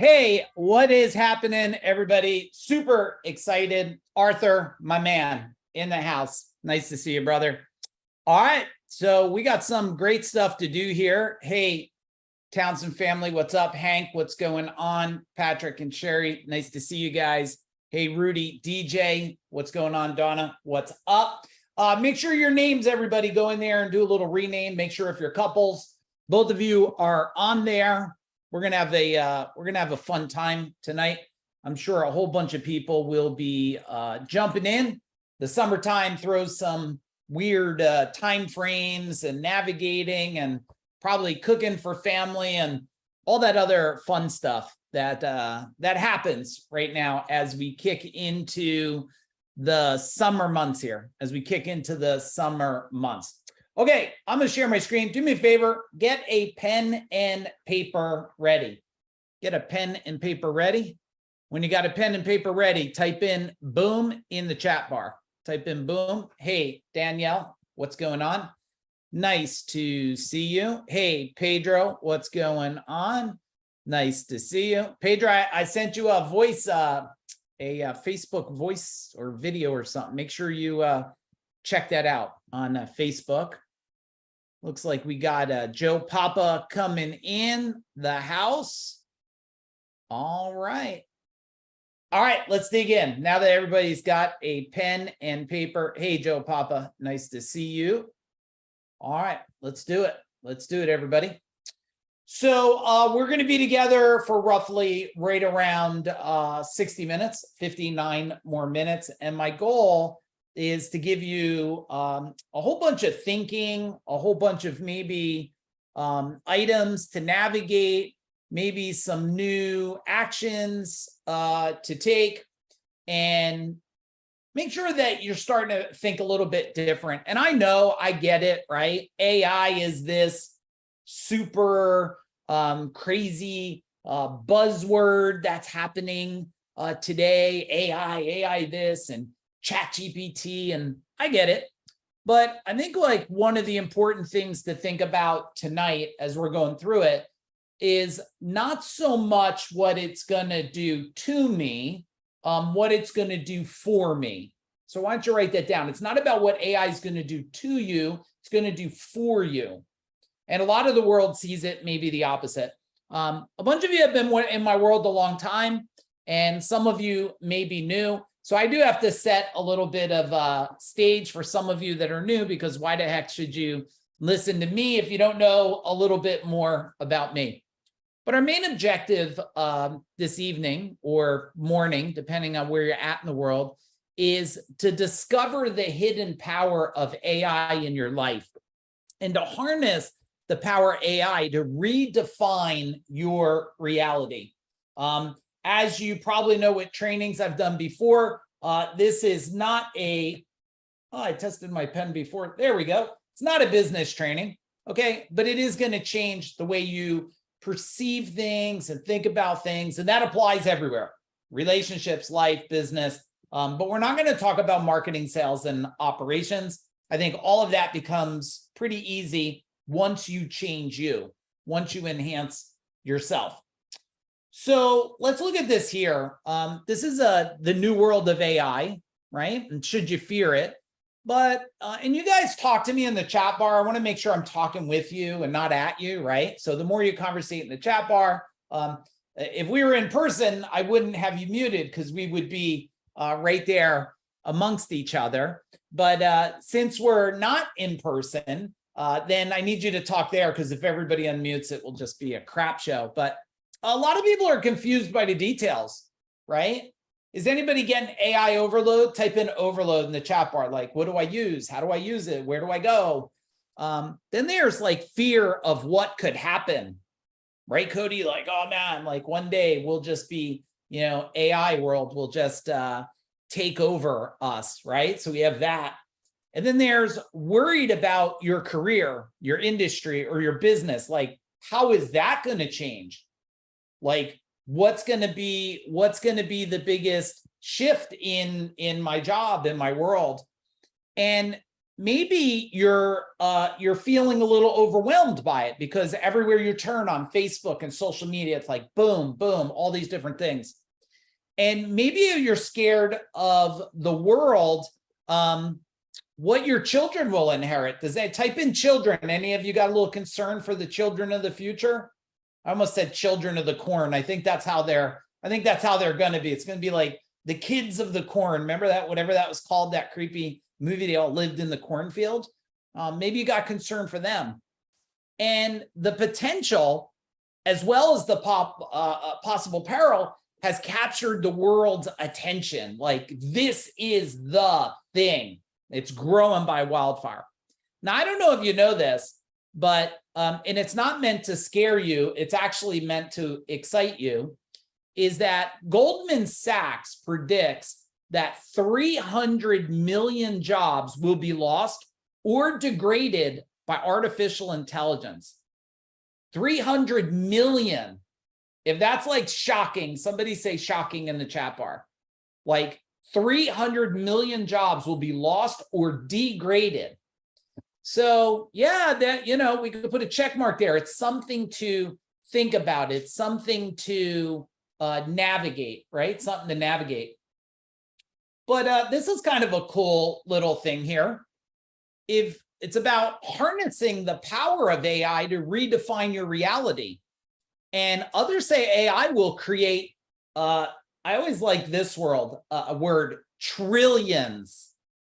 Hey, what is happening, everybody? Super excited. Arthur, my man, in the house. Nice to see you, brother. All right, so we got some great stuff to do here. Hey, Townsend family, what's up? Hank, what's going on? Patrick and Sherry, nice to see you guys. Hey, Rudy, DJ, what's going on? Donna, what's up? Make sure your names, everybody, go in there and do a little rename. Make sure if you're couples, both of you are on there. We're gonna have a fun time tonight. I'm sure a whole bunch of people will be jumping in. The summertime throws some weird time frames and navigating and probably cooking for family and all that other fun stuff that happens right now as we kick into the summer months here, as we kick into the summer months. Okay, I'm going to share my screen. Do me a favor, get a pen and paper ready. Get a pen and paper ready. When you got a pen and paper ready, type in boom in the chat bar. Type in boom. Hey, Danielle, what's going on? Nice to see you. Hey, Pedro, what's going on? Nice to see you. Pedro, I sent you a voice, a Facebook voice or video or something. Make sure you check that out on Facebook. Looks like we got Joe Papa coming in the house. All right. All right, let's dig in. Now that everybody's got a pen and paper. Hey, Joe Papa, nice to see you. All right, let's do it. Let's do it, everybody. So we're going to be together for roughly right around 60 minutes, 59 more minutes. And my goal is to give you a whole bunch of thinking, a whole bunch of maybe items to navigate, maybe some new actions to take, and make sure that you're starting to think a little bit different. And I know, I get it, right? AI is this super crazy buzzword that's happening today. AI this and ChatGPT, and I get it. But I think like one of the important things to think about tonight as we're going through it is not so much what it's going to do to me, what it's going to do for me. So why don't you write that down? It's not about what AI is going to do to you, it's going to do for you. And a lot of the world sees it maybe the opposite. A bunch of you have been in my world a long time, and some of you may be new. So I do have to set a little bit of a stage for some of you that are new, because why the heck should you listen to me if you don't know a little bit more about me? But our main objective this evening or morning, depending on where you're at in the world, is to discover the hidden power of AI in your life and to harness the power of AI to redefine your reality. As you probably know with trainings I've done before, this is not a, I tested my pen before. There we go. It's not a business training, okay? But it is going to change the way you perceive things and think about things. And that applies everywhere. Relationships, life, business. But we're not going to talk about marketing, sales, and operations. I think all of that becomes pretty easy once you change you, once you enhance yourself. So let's look at this here. This is the new world of AI, right? And should you fear it? But, and you guys talk to me in the chat bar. I want to make sure I'm talking with you and not at you, right? So the more you conversate in the chat bar, if we were in person, I wouldn't have you muted because we would be right there amongst each other. But since we're not in person, then I need you to talk there, because if everybody unmutes, it will just be a crap show. But a lot of people are confused by the details, right? Is anybody getting AI overload? Type in overload in the chat bar. Like, what do I use? How do I use it? Where do I go? Then there's like fear of what could happen, right, Cody? Like, oh man, like one day we'll just be, AI world will just take over us, right? So we have that. And then there's worried about your career, your industry, or your business. Like, how is that going to change? Like, what's going to be the biggest shift in my job, in my world? And maybe you're feeling a little overwhelmed by it because everywhere you turn on Facebook and social media, it's like boom, boom, all these different things. And maybe you're scared of the world, what your children will inherit. Does that type in children? Any of you got a little concern for the children of the future? I almost said children of the corn. I think that's how they're going to be. It's going to be like the kids of the corn. Remember that, whatever that was called, that creepy movie, they all lived in the cornfield. Maybe you got concern for them. And the potential, as well as the possible peril, has captured the world's attention. Like, this is the thing. It's growing by wildfire. Now, I don't know if you know this, but, and it's not meant to scare you, it's actually meant to excite you, is that Goldman Sachs predicts that 300 million jobs will be lost or degraded by artificial intelligence. 300 million. If that's like shocking, somebody say shocking in the chat bar. Like 300 million jobs will be lost or degraded. So yeah, that, you know, we could put a check mark there. It's something to think about. It's something to navigate, right? Something to navigate. But this is kind of a cool little thing here. If it's about harnessing the power of AI to redefine your reality. And others say AI will create, I always like this word, trillions.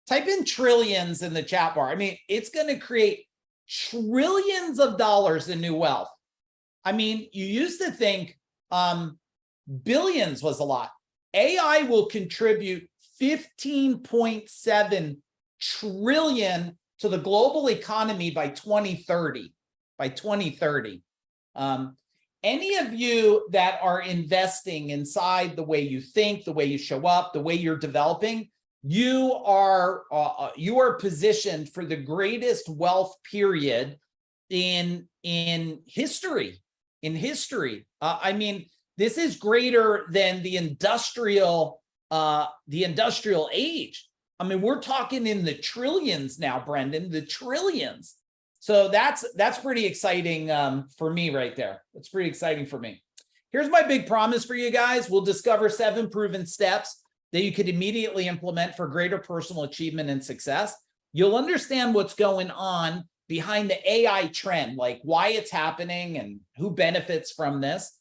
Type in trillions in the chat bar. I mean, it's going to create trillions of dollars in new wealth. I mean, you used to think billions was a lot. AI will contribute 15.7 trillion to the global economy by 2030. By 2030. Any of you that are investing inside the way you think, the way you show up, the way you're developing, you are positioned for the greatest wealth period in history. I mean, this is greater than the industrial age. I mean, we're talking in the trillions now, Brendan, the trillions. So that's pretty exciting for me right there. That's pretty exciting for me. Here's my big promise for you guys. We'll discover 7 proven steps that you could immediately implement for greater personal achievement and success. You'll understand what's going on behind the AI trend, like why it's happening and who benefits from this.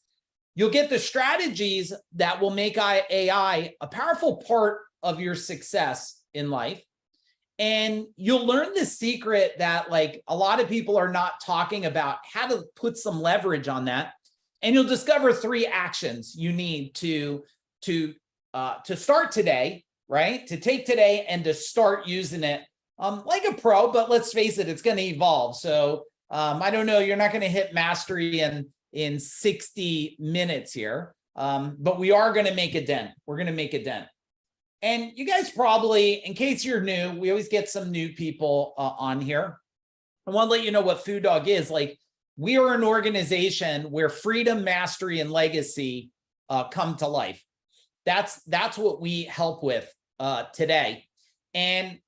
You'll get the strategies that will make AI a powerful part of your success in life. And you'll learn the secret that like a lot of people are not talking about, how to put some leverage on that. And you'll discover 3 actions you need to start today, right? To take today and to start using it like a pro, but let's face it, it's going to evolve. So I don't know, you're not going to hit mastery in 60 minutes here, but we are going to make a dent. We're going to make a dent. And you guys probably, in case you're new, we always get some new people on here. I want to let you know what Food Dog is. Like, we are an organization where freedom, mastery, and legacy come to life. That's what we help with today. And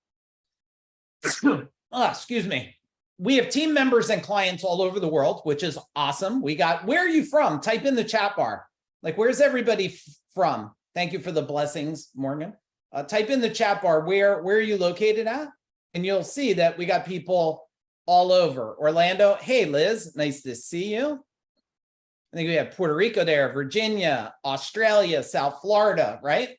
excuse me. We have team members and clients all over the world, which is awesome. We got, where are you from? Type in the chat bar. Like, where's everybody from? Thank you for the blessings, Morgan. Type in the chat bar, where are you located at? And you'll see that we got people all over. Orlando, hey, Liz, nice to see you. I think we have Puerto Rico there, Virginia, Australia, South Florida, right?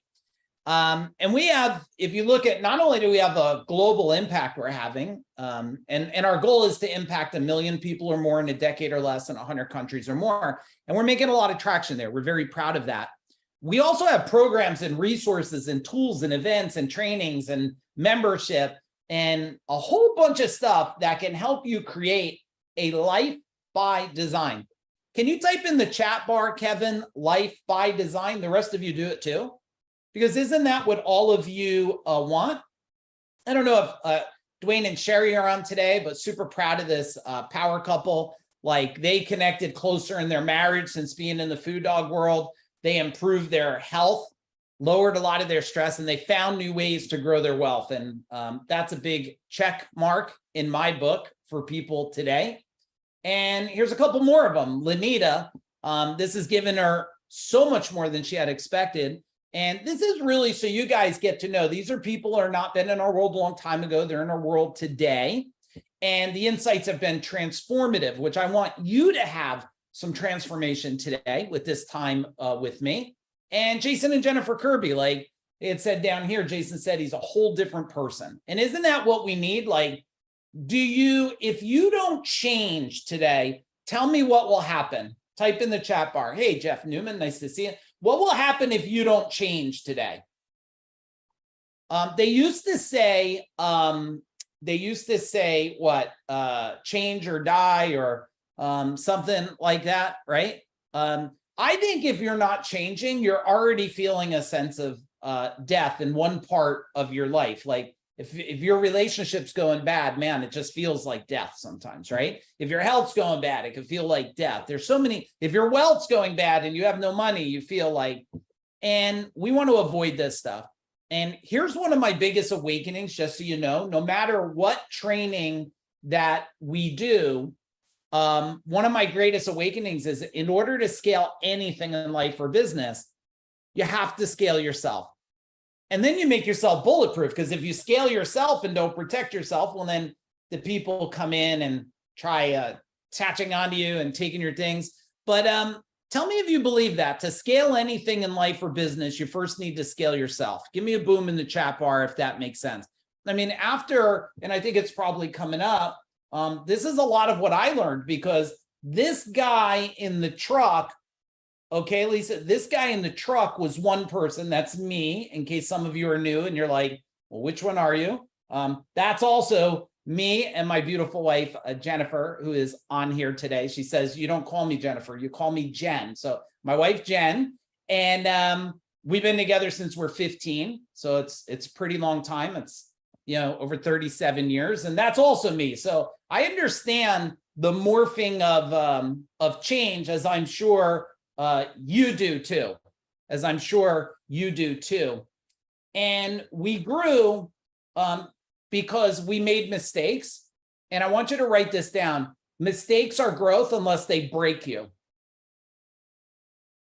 And we have, if you look at, not only do we have a global impact we're having, and our goal is to impact 1 million people or more in a decade or less in 100 countries or more. And we're making a lot of traction there. We're very proud of that. We also have programs and resources and tools and events and trainings and membership and a whole bunch of stuff that can help you create a life by design. Can you type in the chat bar, Kevin, life by design? The rest of you do it too. Because isn't that what all of you want? I don't know if Dwayne and Sherry are on today, but super proud of this power couple. Like, they connected closer in their marriage since being in the Food Dog world. They improved their health lowered a lot of their stress, and they found new ways to grow their wealth. And that's a big check mark in my book for people today. And here's a couple more of them. Lenita, this has given her so much more than she had expected. And this is really so you guys get to know, these are people who are not been in our world a long time ago. They're in our world today. And the insights have been transformative, which I want you to have some transformation today with this time with me. And Jason and Jennifer Kirby, like it said down here, Jason said he's a whole different person. And isn't that what we need? Like, if you don't change today, tell me what will happen. Type in the chat bar. Hey, Jeff Newman, nice to see you. What will happen if you don't change today? They used to say what, change or die, or something like that, right? I think if you're not changing, you're already feeling a sense of death in one part of your life. Like if your relationship's going bad, man, it just feels like death sometimes, right? If your health's going bad, it can feel like death. There's so many, if your wealth's going bad and you have no money, you feel like, and we want to avoid this stuff. And here's one of my biggest awakenings, just so you know, no matter what training that we do, one of my greatest awakenings is in order to scale anything in life or business, you have to scale yourself. And then you make yourself bulletproof, because if you scale yourself and don't protect yourself, well, then the people come in and try attaching onto you and taking your things. But tell me if you believe that to scale anything in life or business, you first need to scale yourself. Give me a boom in the chat bar if that makes sense. I mean, and I think it's probably coming up, this is a lot of what I learned, because this guy in the truck, okay, Lisa, this guy in the truck was one person. That's me, in case some of you are new and you're like, well, which one are you? That's also me and my beautiful wife, Jennifer, who is on here today. She says, you don't call me Jennifer, you call me Jen. So my wife, Jen, and we've been together since we're 15. So it's a pretty long time. It's, over 37 years. And that's also me. So I understand the morphing of change, as I'm sure you do too, And we grew because we made mistakes. And I want you to write this down. Mistakes are growth unless they break you.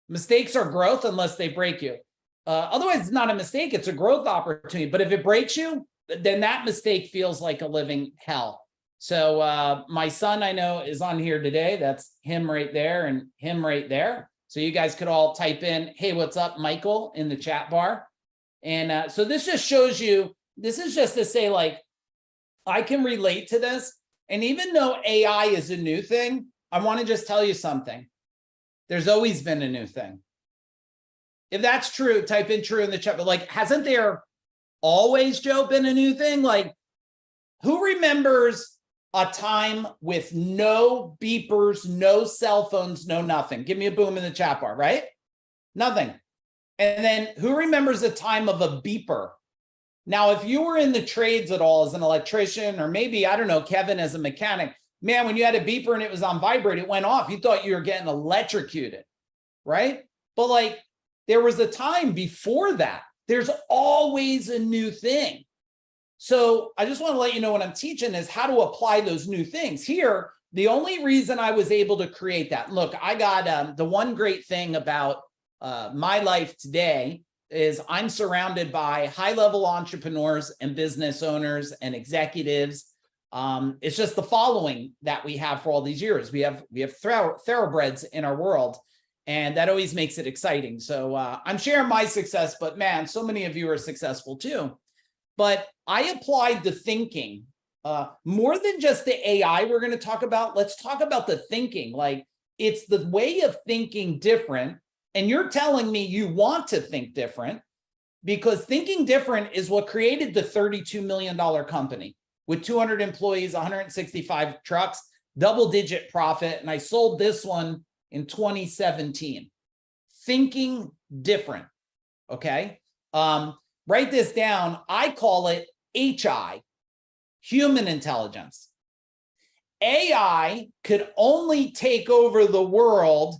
Mistakes are growth unless they break you. Otherwise, it's not a mistake. It's a growth opportunity. But if it breaks you, then that mistake feels like a living hell. So my son, I know, is on here today. That's him right there and him right there. So you guys could all type in, hey, what's up, Michael, in the chat bar. And so this just shows you, this is just to say, like, I can relate to this. And even though AI is a new thing, I want to just tell you something. There's always been a new thing. If that's true, type in true in the chat. But like, hasn't there always, Joe, been a new thing? Like, who remembers a time with no beepers, no cell phones, no nothing? Give me a boom in the chat bar, right? Nothing. And then who remembers a time of a beeper? Now, if you were in the trades at all as an electrician, or maybe, I don't know, Kevin as a mechanic, man, when you had a beeper and it was on vibrate, it went off. You thought you were getting electrocuted, right? But like, there was a time before that. There's always a new thing. So I just want to let you know what I'm teaching is how to apply those new things. Here, the only reason I was able to create that, look, I got the one great thing about my life today is I'm surrounded by high-level entrepreneurs and business owners and executives. It's just the following that we have for all these years. We have thoroughbreds in our world, and that always makes it exciting. So I'm sharing my success, but man, so many of you are successful too. But I applied the thinking more than just the AI we're going to talk about. Let's talk about the thinking. Like, it's the way of thinking different. And you're telling me you want to think different, because thinking different is what created the $32 million company with 200 employees, 165 trucks, double-digit profit. And I sold this one in 2017. Thinking different, okay? Write this down. I call it HI, human intelligence. AI could only take over the world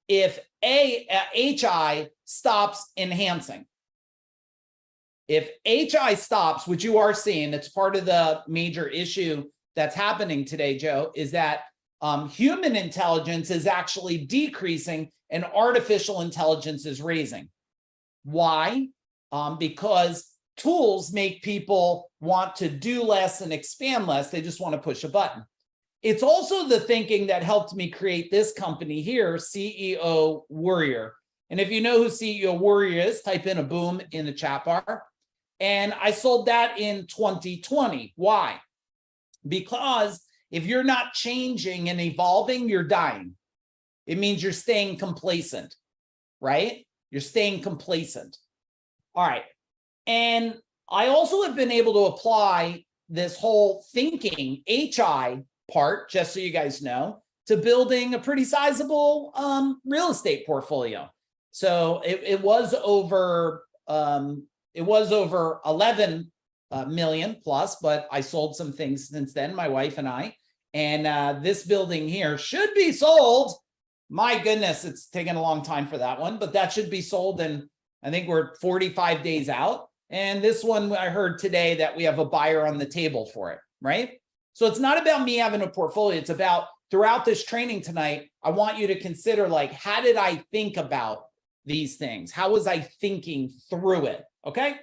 if HI stops enhancing. If HI stops, which you are seeing, it's part of the major issue that's happening today, Joe, is that human intelligence is actually decreasing and artificial intelligence is raising. Why? Because tools make people want to do less and expand less. They just want to push a button. It's also the thinking that helped me create this company here, CEO Warrior. And if you know who CEO Warrior is, type in a boom in the chat bar. And I sold that in 2020. Why? Because if you're not changing and evolving, you're dying. It means you're staying complacent, right? You're staying complacent. All right. And I also have been able to apply this whole thinking HI part, just so you guys know, to building a pretty sizable real estate portfolio. So it was over 11 million plus, but I sold some things since then, my wife and I. And this building here should be sold. My goodness, it's taken a long time for that one, but that should be sold in, I think we're 45 days out. And this one, I heard today that we have a buyer on the table for it, right? So it's not about me having a portfolio. It's about throughout this training tonight, I want you to consider, like, how did I think about these things? How was I thinking through it? Okay.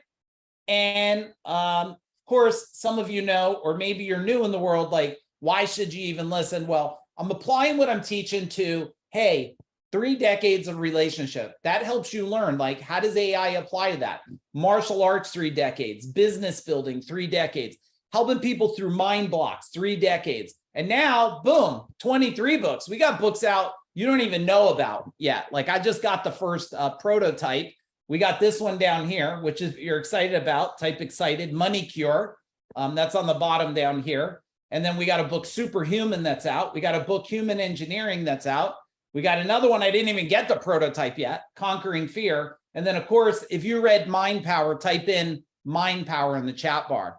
And of course, some of you know, or maybe you're new in the world, like, why should you even listen? Well, I'm applying what I'm teaching to, hey, 3 decades of relationship. That helps you learn, like, how does AI apply to that? Martial arts, 3 decades, business building, 3 decades, helping people through mind blocks, 3 decades. And now, boom, 23 books. We got books out you don't even know about yet. Like, I just got the first prototype. We got this one down here, which is you're excited about, type excited, Money Cure. That's on the bottom down here. And then we got a book, Superhuman, that's out. We got a book, Human Engineering, that's out. We got another one, I didn't even get the prototype yet, Conquering Fear. And then, of course, if you read Mind Power, type in Mind Power in the chat bar.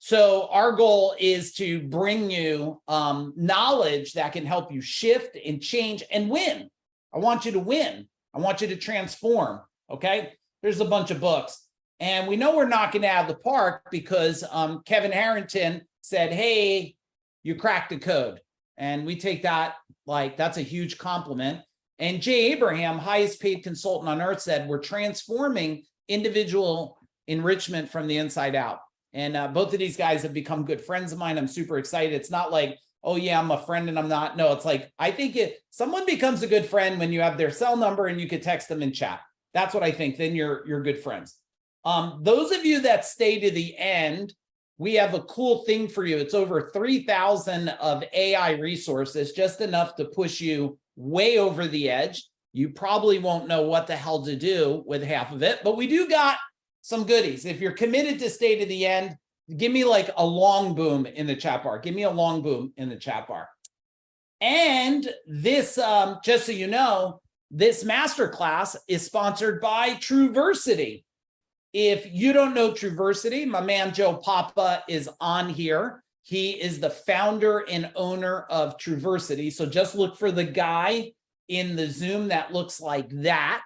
So our goal is to bring you knowledge that can help you shift and change and win. I want you to win. I want you to transform, okay? There's a bunch of books. And we know we're knocking it out of the park because Kevin Harrington said, hey, you cracked the code. And we take that like that's a huge compliment. And Jay Abraham, highest paid consultant on earth, said, we're transforming individual enrichment from the inside out. And both of these guys have become good friends of mine. I'm super excited. It's not like, oh yeah, I'm a friend and I'm not. No, it's like, I think someone becomes a good friend when you have their cell number and you could text them in chat. That's what I think. Then you're good friends. Those of you that stay to the end, we have a cool thing for you. It's over 3,000 of AI resources, just enough to push you way over the edge. You probably won't know what the hell to do with half of it, but we do got some goodies. If you're committed to stay to the end, give me like a long boom in the chat bar. Give me a long boom in the chat bar. And this, just so you know, this masterclass is sponsored by TrueVersity. If you don't know TrueVersity, my man Joe Papa is on here. He is the founder and owner of TrueVersity. So just look for the guy in the Zoom that looks like that.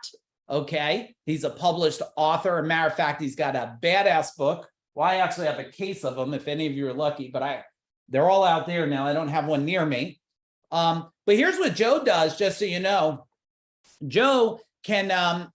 Okay. He's a published author. As a matter of fact, he's got a badass book. Well, I actually have a case of them if any of you are lucky, but they're all out there now. I don't have one near me. But here's what Joe does, just so you know. Joe can,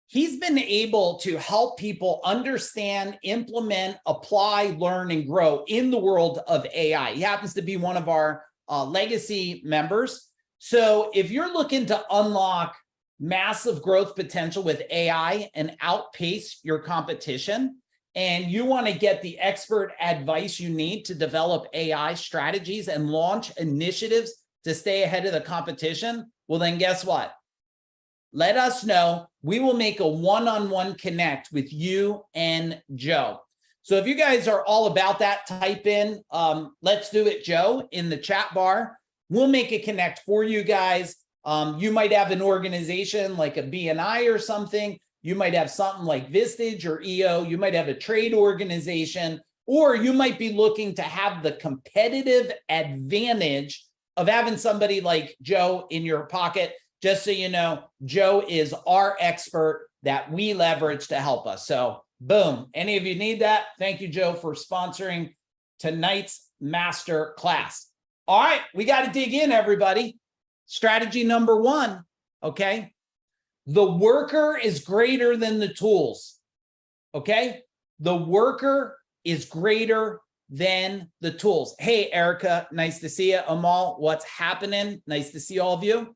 he's been able to help people understand, implement, apply, learn, and grow in the world of AI. He happens to be one of our legacy members. So if you're looking to unlock massive growth potential with AI and outpace your competition, and you want to get the expert advice you need to develop AI strategies and launch initiatives to stay ahead of the competition, well, then guess what? Let us know. We will make a one-on-one connect with you and Joe. So if you guys are all about that, type in, let's do it, Joe, in the chat bar. We'll make a connect for you guys. You might have an organization like a BNI or something. You might have something like Vistage or EO. You might have a trade organization, or you might be looking to have the competitive advantage of having somebody like Joe in your pocket. Just so you know, Joe is our expert that we leverage to help us. So Boom. Any of you need that? Thank you, Joe, for sponsoring tonight's master class. All right, we got to dig in, everybody. Strategy number one, okay? The worker is greater than the tools, okay? The worker is greater than the tools. Hey, Erica, nice to see you. Amal, what's happening? Nice to see all of you.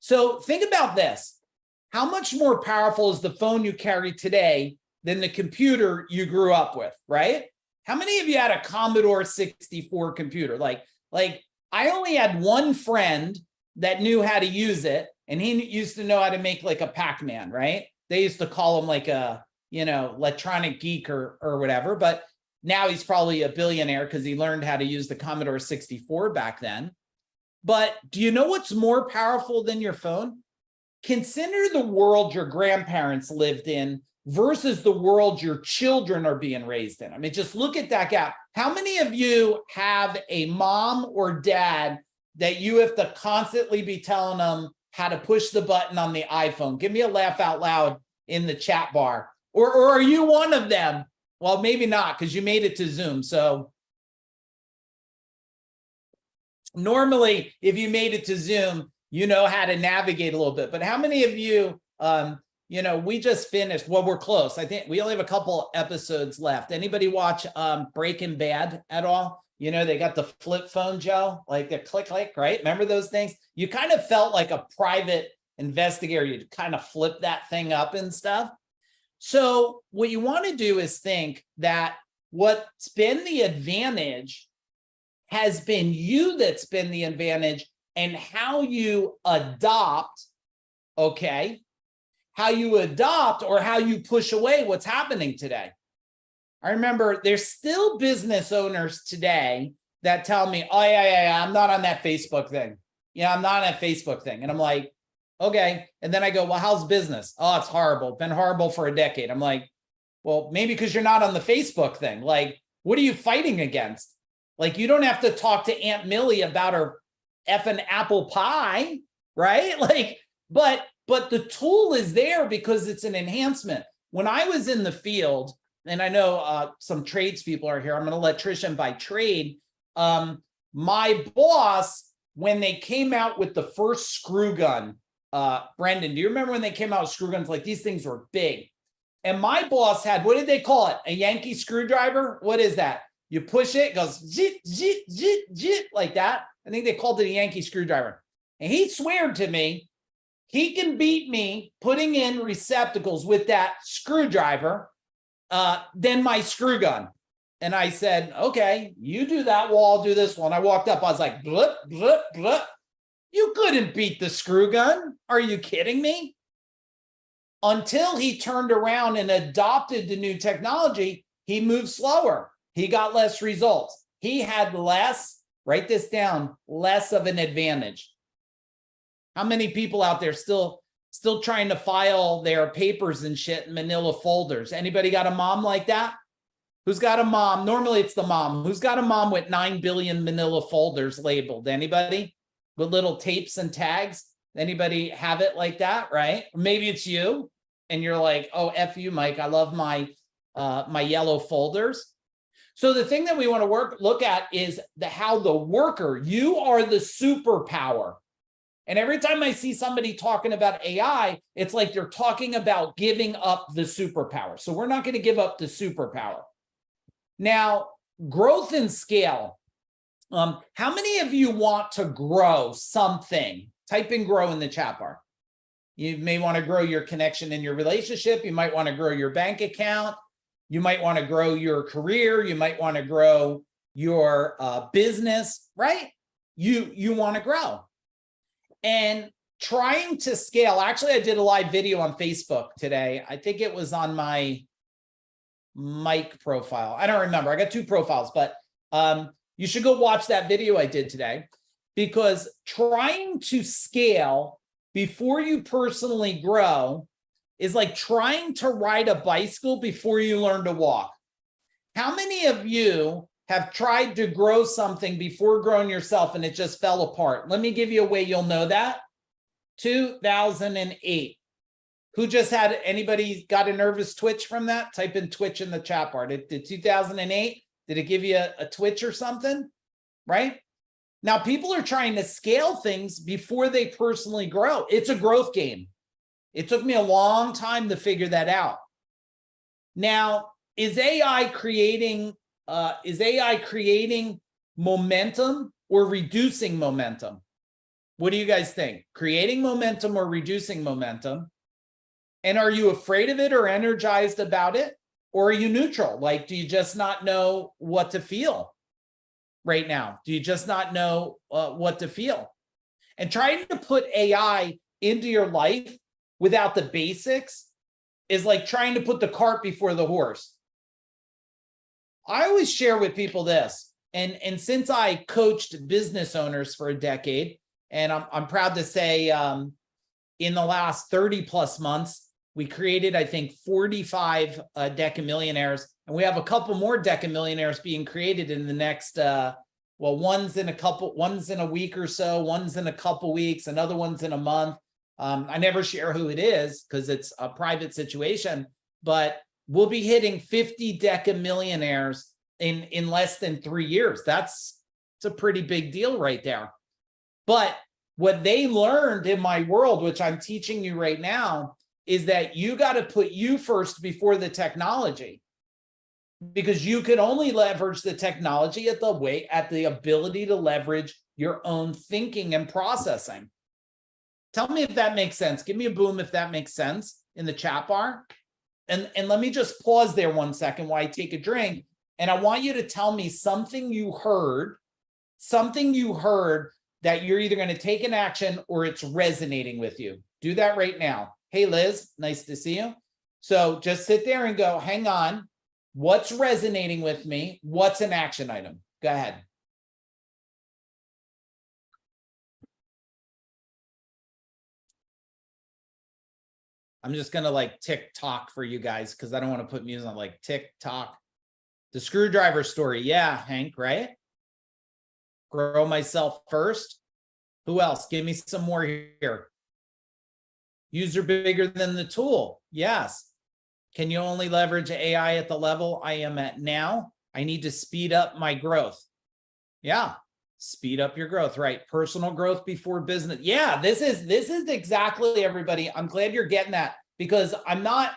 So think about this. How much more powerful is the phone you carry today than the computer you grew up with, right? How many of you had a Commodore 64 computer? Like I only had one friend that knew how to use it, and he used to know how to make like a Pac-Man, right? They used to call him like a, electronic geek or whatever, but now he's probably a billionaire because he learned how to use the Commodore 64 back then. But do you know what's more powerful than your phone? Consider the world your grandparents lived in versus the world your children are being raised in. I mean, just look at that gap. How many of you have a mom or dad that you have to constantly be telling them how to push the button on the iPhone? Give me a laugh out loud in the chat bar. Or are you one of them? Well, maybe not, because you made it to Zoom. So normally, if you made it to Zoom, you know how to navigate a little bit. But how many of you, we just finished, well, we're close. I think we only have a couple episodes left. Anybody watch Breaking Bad at all? They got the flip phone, Joe, like the click, right? Remember those things? You kind of felt like a private investigator. You'd kind of flip that thing up and stuff. So what you want to do is think that what's been the advantage has been you that's been the advantage, and how you adopt, okay? How you adopt or how you push away what's happening today. I remember there's still business owners today that tell me, oh, yeah, I'm not on that Facebook thing. I'm not on that Facebook thing. And I'm like, okay. And then I go, well, how's business? Oh, it's horrible. Been horrible for a decade. I'm like, well, maybe because you're not on the Facebook thing. Like, what are you fighting against? Like, you don't have to talk to Aunt Millie about her effing apple pie, right? Like, but the tool is there because it's an enhancement. When I was in the field, and I know some tradespeople are here, I'm an electrician by trade. My boss, when they came out with the first screw gun, Brendan, do you remember when they came out with screw guns? Like, these things were big. And my boss had, what did they call it? A Yankee screwdriver? What is that? You push it, it goes zit, zit, zit, zit, like that. I think they called it a Yankee screwdriver. And he swore to me, he can beat me putting in receptacles with that screwdriver than my screw gun. And I said, okay, you do that, well, I'll do this one. I walked up, I was like, blup, blup, blup. You couldn't beat the screw gun. Are you kidding me? Until he turned around and adopted the new technology, he moved slower. He got less results. He had less, write this down, less of an advantage. How many people out there still trying to file their papers and shit in manila folders? Anybody got a mom like that? Who's got a mom? Normally it's the mom. Who's got a mom with 9 billion manila folders labeled? Anybody? With little tapes and tags? Anybody have it like that, right? Or maybe it's you and you're like, oh, F you, Mike. I love my yellow folders. So the thing that we want to look at is how the worker, you are the superpower. And every time I see somebody talking about AI, it's like they're talking about giving up the superpower. So we're not going to give up the superpower. Now, growth and scale. How many of you want to grow something? Type in grow in the chat bar. You may want to grow your connection in your relationship. You might want to grow your bank account. You might want to grow your career. You might want to grow your business, right? You want to grow. And trying to scale. Actually, I did a live video on Facebook today. I think it was on my Mike profile. I don't remember. I got 2 profiles, but you should go watch that video I did today, because trying to scale before you personally grow is like trying to ride a bicycle before you learn to walk. How many of you have tried to grow something before growing yourself and it just fell apart? Let me give you a way you'll know that. 2008. Who just had, anybody got a nervous twitch from that? Type in twitch in the chat bar. Did 2008, did it give you a twitch or something? Right? Now, people are trying to scale things before they personally grow. It's a growth game. It took me a long time to figure that out. Now, is AI creating momentum or reducing momentum? What do you guys think? Creating momentum or reducing momentum? And are you afraid of it or energized about it? Or are you neutral? Like, do you just not know what to feel right now? Do you just not know what to feel? And trying to put AI into your life without the basics is like trying to put the cart before the horse. I always share with people this, and since I coached business owners for a decade, and I'm proud to say in the last 30 plus months, we created, I think, 45 Decamillionaires, and we have a couple more Decamillionaires being created in the next, well, one's in a week or so, one's in a couple weeks, another one's in a month. I never share who it is because it's a private situation, but we'll be hitting 50 Decamillionaires in less than 3 years. It's a pretty big deal right there. But what they learned in my world, which I'm teaching you right now, is that you got to put you first before the technology, because you can only leverage the technology at the ability to leverage your own thinking and processing. Tell me if that makes sense. Give me a boom if that makes sense in the chat bar. And let me just pause there 1 second while I take a drink. And I want you to tell me something you heard that you're either going to take an action or it's resonating with you. Do that right now. Hey, Liz, nice to see you. So just sit there and go, hang on. What's resonating with me? What's an action item? Go ahead. I'm just going to like TikTok for you guys because I don't want to put music on like TikTok. The screwdriver story. Yeah, Hank, right? Grow myself first. Who else? Give me some more here. User bigger than the tool. Yes. Can you only leverage AI at the level I am at now? I need to speed up my growth. Yeah. Speed up your growth, right? Personal growth before business. Yeah, this is exactly, everybody. I'm glad you're getting that, because I'm not,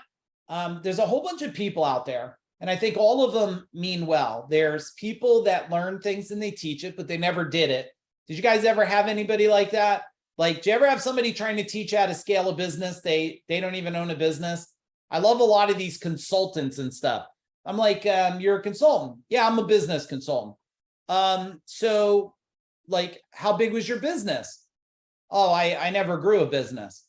there's a whole bunch of people out there, and I think all of them mean well. There's people that learn things and they teach it, but they never did it. Did you guys ever have anybody like that? Like, do you ever have somebody trying to teach you how to scale a business? They don't even own a business. I love a lot of these consultants and stuff. I'm like, you're a consultant. Yeah, I'm a business consultant. So like, how big was your business? Oh, I never grew a business.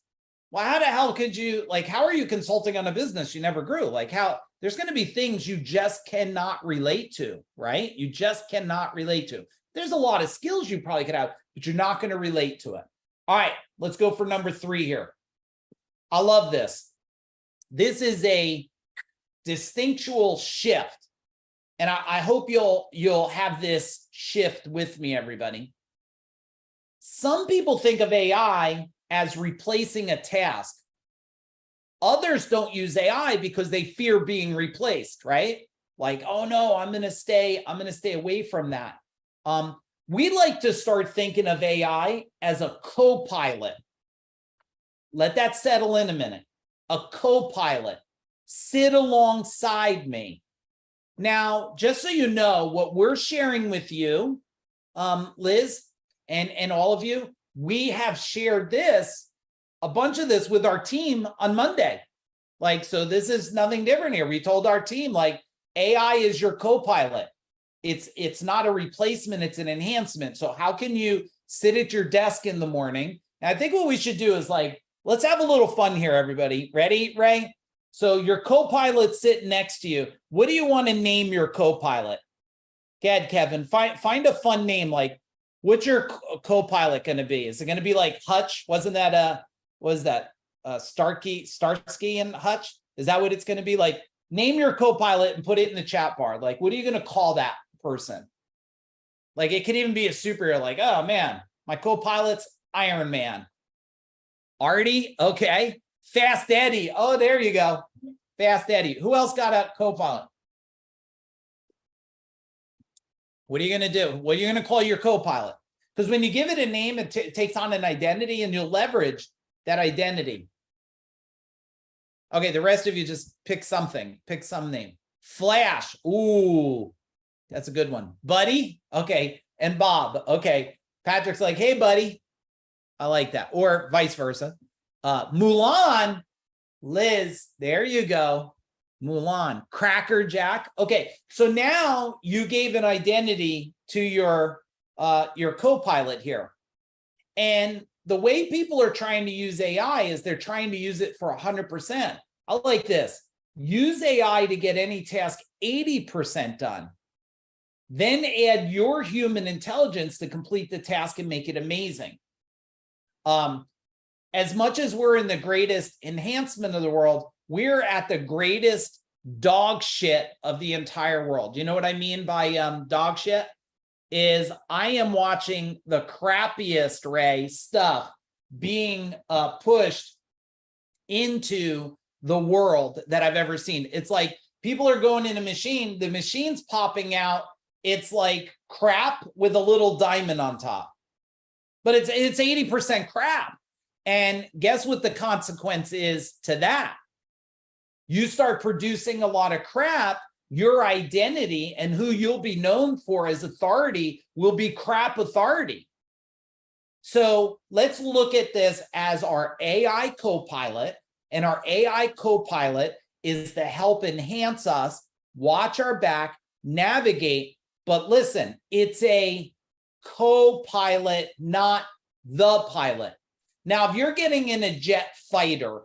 Well, how the hell could you, like, how are you consulting on a business you never grew? Like, how, there's going to be things you just cannot relate to, right? You just cannot relate to. There's a lot of skills you probably could have, but you're not going to relate to it. All right, let's go for number 3 here. I love this. This is a distinctual shift. And I hope you'll have this shift with me, everybody. Some people think of AI as replacing a task. Others don't use AI because they fear being replaced, right? Like, oh no, I'm gonna stay away from that. We like to start thinking of AI as a co-pilot. Let that settle in a minute. A co-pilot. Sit alongside me. Now, just so you know, what we're sharing with you, Liz, and all of you, we have shared a bunch of this with our team on Monday. Like, so this is nothing different here. We told our team, like, AI is your co-pilot. It's not a replacement, it's an enhancement. So how can you sit at your desk in the morning? And I think what we should do is, like, let's have a little fun here, everybody. Ready, Ray? So your co-pilot's sitting next to you. What do you want to name your co-pilot? Go ahead, Kevin. Find a fun name. Like, what's your co-pilot going to be? Is it going to be like Hutch? Wasn't that Starsky and Hutch? Is that what it's going to be? Like, name your co-pilot and put it in the chat bar. Like, what are you going to call that person? Like, it could even be a superhero. Like, oh man, my co-pilot's Iron Man. Artie, okay. Fast Eddie. Oh, there you go. Fast Eddie. Who else got a Copilot? What are you going to do? What are you going to call your Copilot? Because when you give it a name, it takes on an identity, and you'll leverage that identity. Okay, the rest of you just pick something. Pick some name. Flash. Ooh, that's a good one. Buddy. Okay. And Bob. Okay. Patrick's like, hey, buddy. I like that. Or vice versa. Mulan. Liz. There you go. Mulan. Cracker Jack. Okay. So now you gave an identity to your Copilot here. And the way people are trying to use AI is they're trying to use it for 100%. I like this. Use AI to get any task 80% done. Then add your human intelligence to complete the task and make it amazing. As much as we're in the greatest enhancement of the world, we're at the greatest dog shit of the entire world. You know what I mean by dog shit? Is I am watching the crappiest, Ray, stuff being pushed into the world that I've ever seen. It's like people are going in a machine, the machine's popping out. It's like crap with a little diamond on top, but it's 80% crap. And guess what the consequence is to that? You start producing a lot of crap, your identity and who you'll be known for as authority will be crap authority. So let's look at this as our AI Copilot, and our AI Copilot is to help enhance us, watch our back, navigate. But listen, it's a co-pilot, not the pilot. Now, if you're getting in a jet fighter,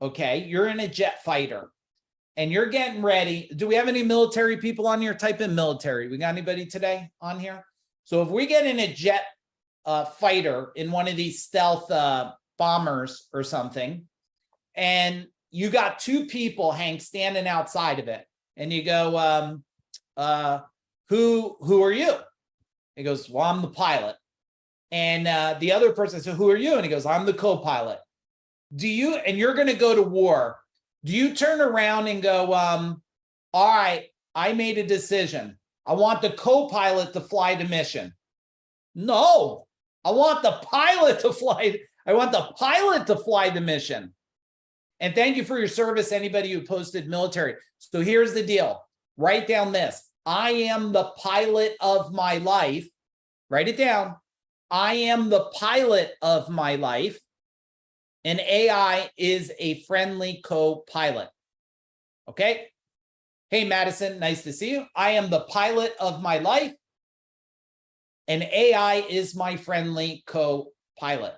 okay, you're in a jet fighter and you're getting ready. Do we have any military people on here? Type in military. We got anybody today on here? So if we get in a jet fighter in one of these stealth bombers or something, and you got two people, Hank, standing outside of it, and you go, who are you? He goes, well, I'm the pilot. And the other person says, who are you? And he goes, I'm the co-pilot. And you're going to go to war. Do you turn around and go, all right, I made a decision. I want the co-pilot to fly the mission. No, I want the pilot to fly. I want the pilot to fly the mission. And thank you for your service, anybody who posted military. So here's the deal. Write down this. I am the pilot of my life. Write it down. I am the pilot of my life. And AI is a friendly co-pilot. Okay? Hey, Madison, nice to see you. I am the pilot of my life. And AI is my friendly co-pilot.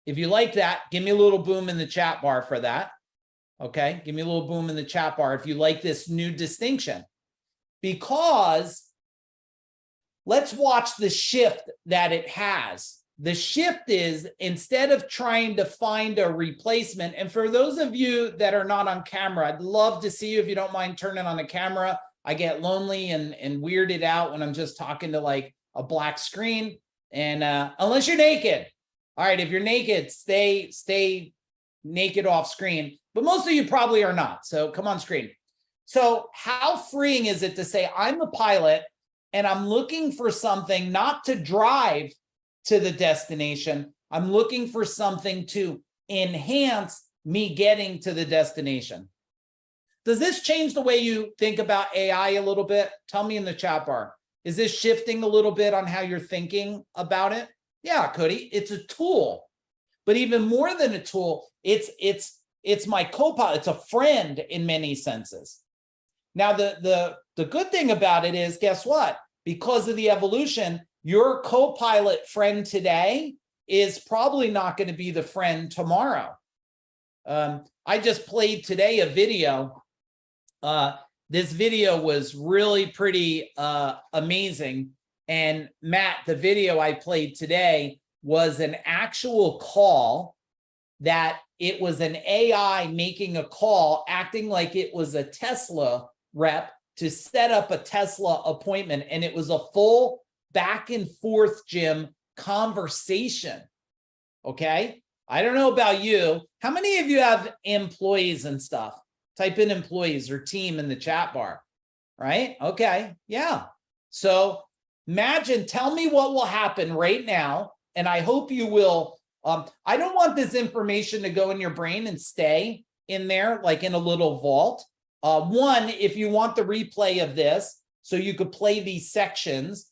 If you like that, give me a little boom in the chat bar for that. Okay? Give me a little boom in the chat bar if you like this new distinction. Because let's watch the shift that it has. The shift is, instead of trying to find a replacement, and for those of you that are not on camera, I'd love to see you if you don't mind turning on the camera. I get lonely and weirded out when I'm just talking to like a black screen. And unless you're naked. All right, if you're naked, stay naked off screen. But most of you probably are not. So come on screen. So how freeing is it to say, I'm the pilot and I'm looking for something not to drive to the destination. I'm looking for something to enhance me getting to the destination. Does this change the way you think about AI a little bit? Tell me in the chat bar. Is this shifting a little bit on how you're thinking about it? Yeah, Cody, it's a tool. But even more than a tool, it's my co-pilot. It's a friend in many senses. Now, the good thing about it is, guess what? Because of the evolution, your co-pilot friend today is probably not going to be the friend tomorrow. I just played today a video. This video was really pretty amazing. And Matt, the video I played today was an actual call that it was an AI making a call, acting like it was a Tesla rep to set up a Tesla appointment. And it was a full back and forth, Jim, conversation. Okay. I don't know about you. How many of you have employees and stuff? Type in employees or team in the chat bar, right? Okay, yeah. So imagine, tell me what will happen right now. And I hope you will. I don't want this information to go in your brain and stay in there like in a little vault. One, if you want the replay of this, so you could play these sections,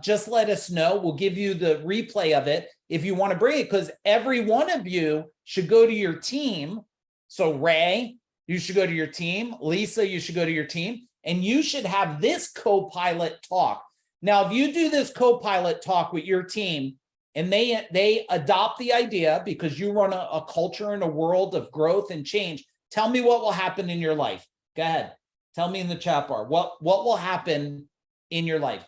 just let us know. We'll give you the replay of it if you want to bring it, because every one of you should go to your team. So Ray, you should go to your team. Lisa, you should go to your team, and you should have this co-pilot talk. Now, if you do this co-pilot talk with your team and they adopt the idea because you run a culture and a world of growth and change, tell me what will happen in your life. Go ahead. Tell me in the chat bar, what will happen in your life?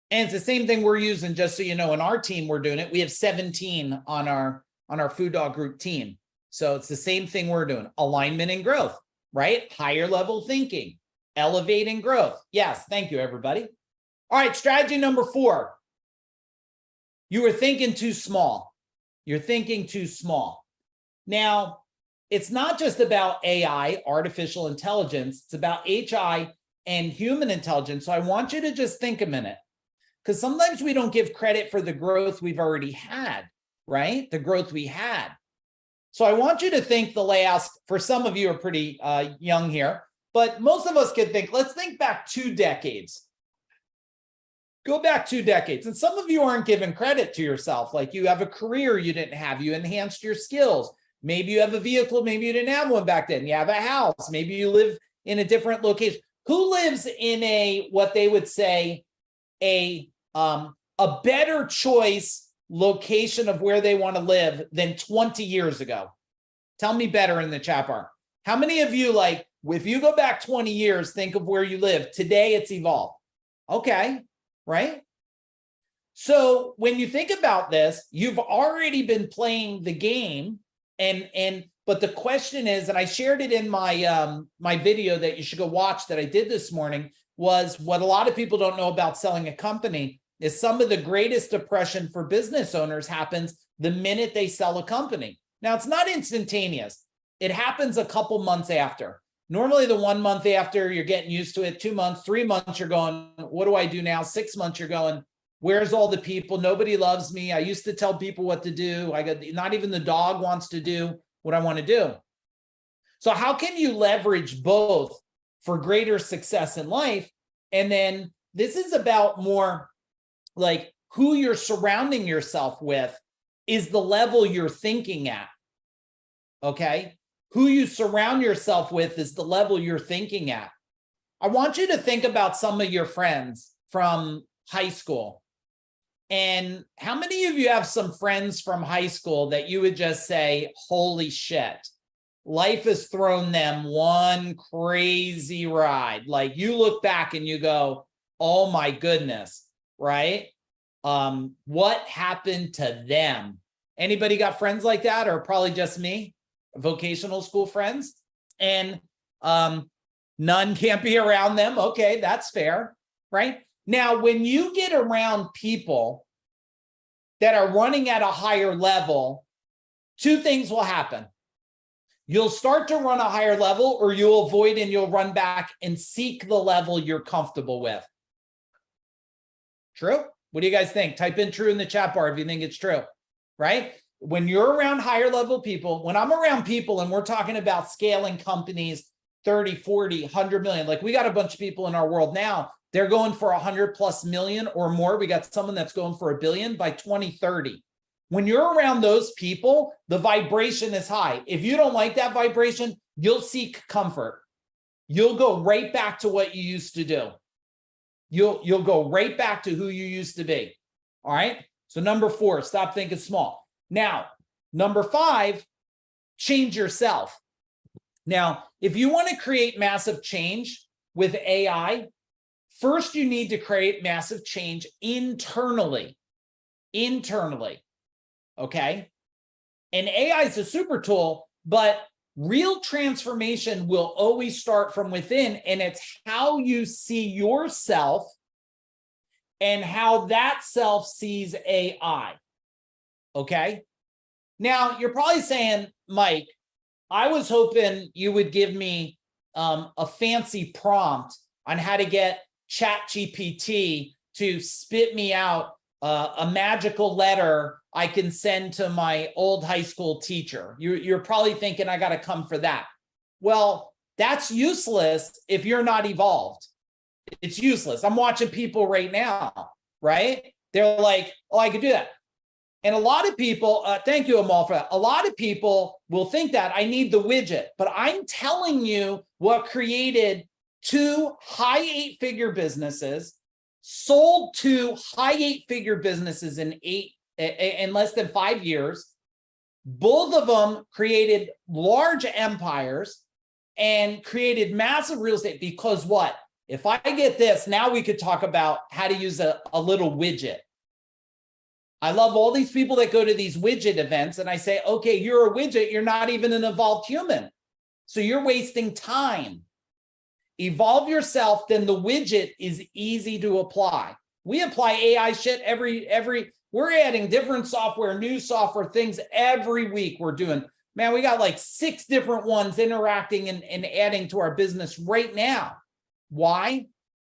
And it's the same thing we're using, just so you know, in our team, we're doing it. We have 17 on our Food Dog Group team. So it's the same thing we're doing. Alignment and growth, right? Higher level thinking, elevating growth. Yes, thank you, everybody. All right, strategy number 4. You were thinking too small. You're thinking too small. Now, it's not just about AI, artificial intelligence. It's about HI and human intelligence. So I want you to just think a minute, because sometimes we don't give credit for the growth we've already had, right? The growth we had. So I want you to think the last, for some of you are pretty young here, but most of us can think, let's think back 2 decades. Go back 2 decades. And some of you aren't giving credit to yourself. Like you have a career you didn't have, you enhanced your skills. Maybe you have a vehicle, maybe you didn't have one back then. You have a house, maybe you live in a different location. Who lives in a, what they would say, a better choice location of where they want to live than 20 years ago? Tell me better in the chat bar. How many of you, like, if you go back 20 years, think of where you live. Today it's evolved. Okay, right? So when you think about this, you've already been playing the game, but the question is, and I shared it in my my video that you should go watch that I did this morning, was what a lot of people don't know about selling a company is some of the greatest depression for business owners happens the minute they sell a company. Now, it's not instantaneous. It happens a couple months after. Normally the 1 month after, you're getting used to it. 2 months, 3 months, you're going, what do I do now? 6 months, you're going, where's all the people? Nobody loves me. I used to tell people what to do. Not even the dog wants to do what I want to do. So how can you leverage both for greater success in life? And then this is about more like who you're surrounding yourself with is the level you're thinking at. Okay? Who you surround yourself with is the level you're thinking at. I want you to think about some of your friends from high school. And how many of you have some friends from high school that you would just say, holy shit, life has thrown them one crazy ride. Like you look back and you go, oh my goodness, right? What happened to them? Anybody got friends like that, or probably just me? Vocational school friends, and none can't be around them. Okay, that's fair, right? Now, when you get around people that are running at a higher level, 2 things will happen. You'll start to run a higher level, or you'll avoid and you'll run back and seek the level you're comfortable with. True? What do you guys think? Type in true in the chat bar if you think it's true, right? When you're around higher level people, when I'm around people and we're talking about scaling companies 30, 40, 100 million, like we got a bunch of people in our world now, they're going for 100+ million or more. We got someone that's going for $1 billion by 2030. When you're around those people, the vibration is high. If you don't like that vibration, you'll seek comfort. You'll go right back to what you used to do. You'll go right back to who you used to be. All right. So number 4, stop thinking small. Now, number 5, change yourself. Now, if you want to create massive change with AI, first you need to create massive change internally. Okay? And AI is a super tool, but real transformation will always start from within, and it's how you see yourself and how that self sees AI. Okay. Now, you're probably saying, Mike, I was hoping you would give me a fancy prompt on how to get ChatGPT to spit me out a magical letter I can send to my old high school teacher. You're probably thinking I got to come for that. Well, that's useless if you're not evolved. It's useless. I'm watching people right now, right? They're like, oh, I could do that. And a lot of people, thank you, Amal, for that. A lot of people will think that I need the widget, but I'm telling you what created 2 high 8-figure businesses, sold 2 high 8-figure businesses in less than 5 years. Both of them created large empires and created massive real estate because what? If I get this, now we could talk about how to use a little widget. I love all these people that go to these widget events and I say, okay, you're a widget. You're not even an evolved human. So you're wasting time. Evolve yourself, then the widget is easy to apply. We apply AI shit we're adding different software, new software things every week we're doing. Man, we got like 6 different ones interacting and adding to our business right now. Why?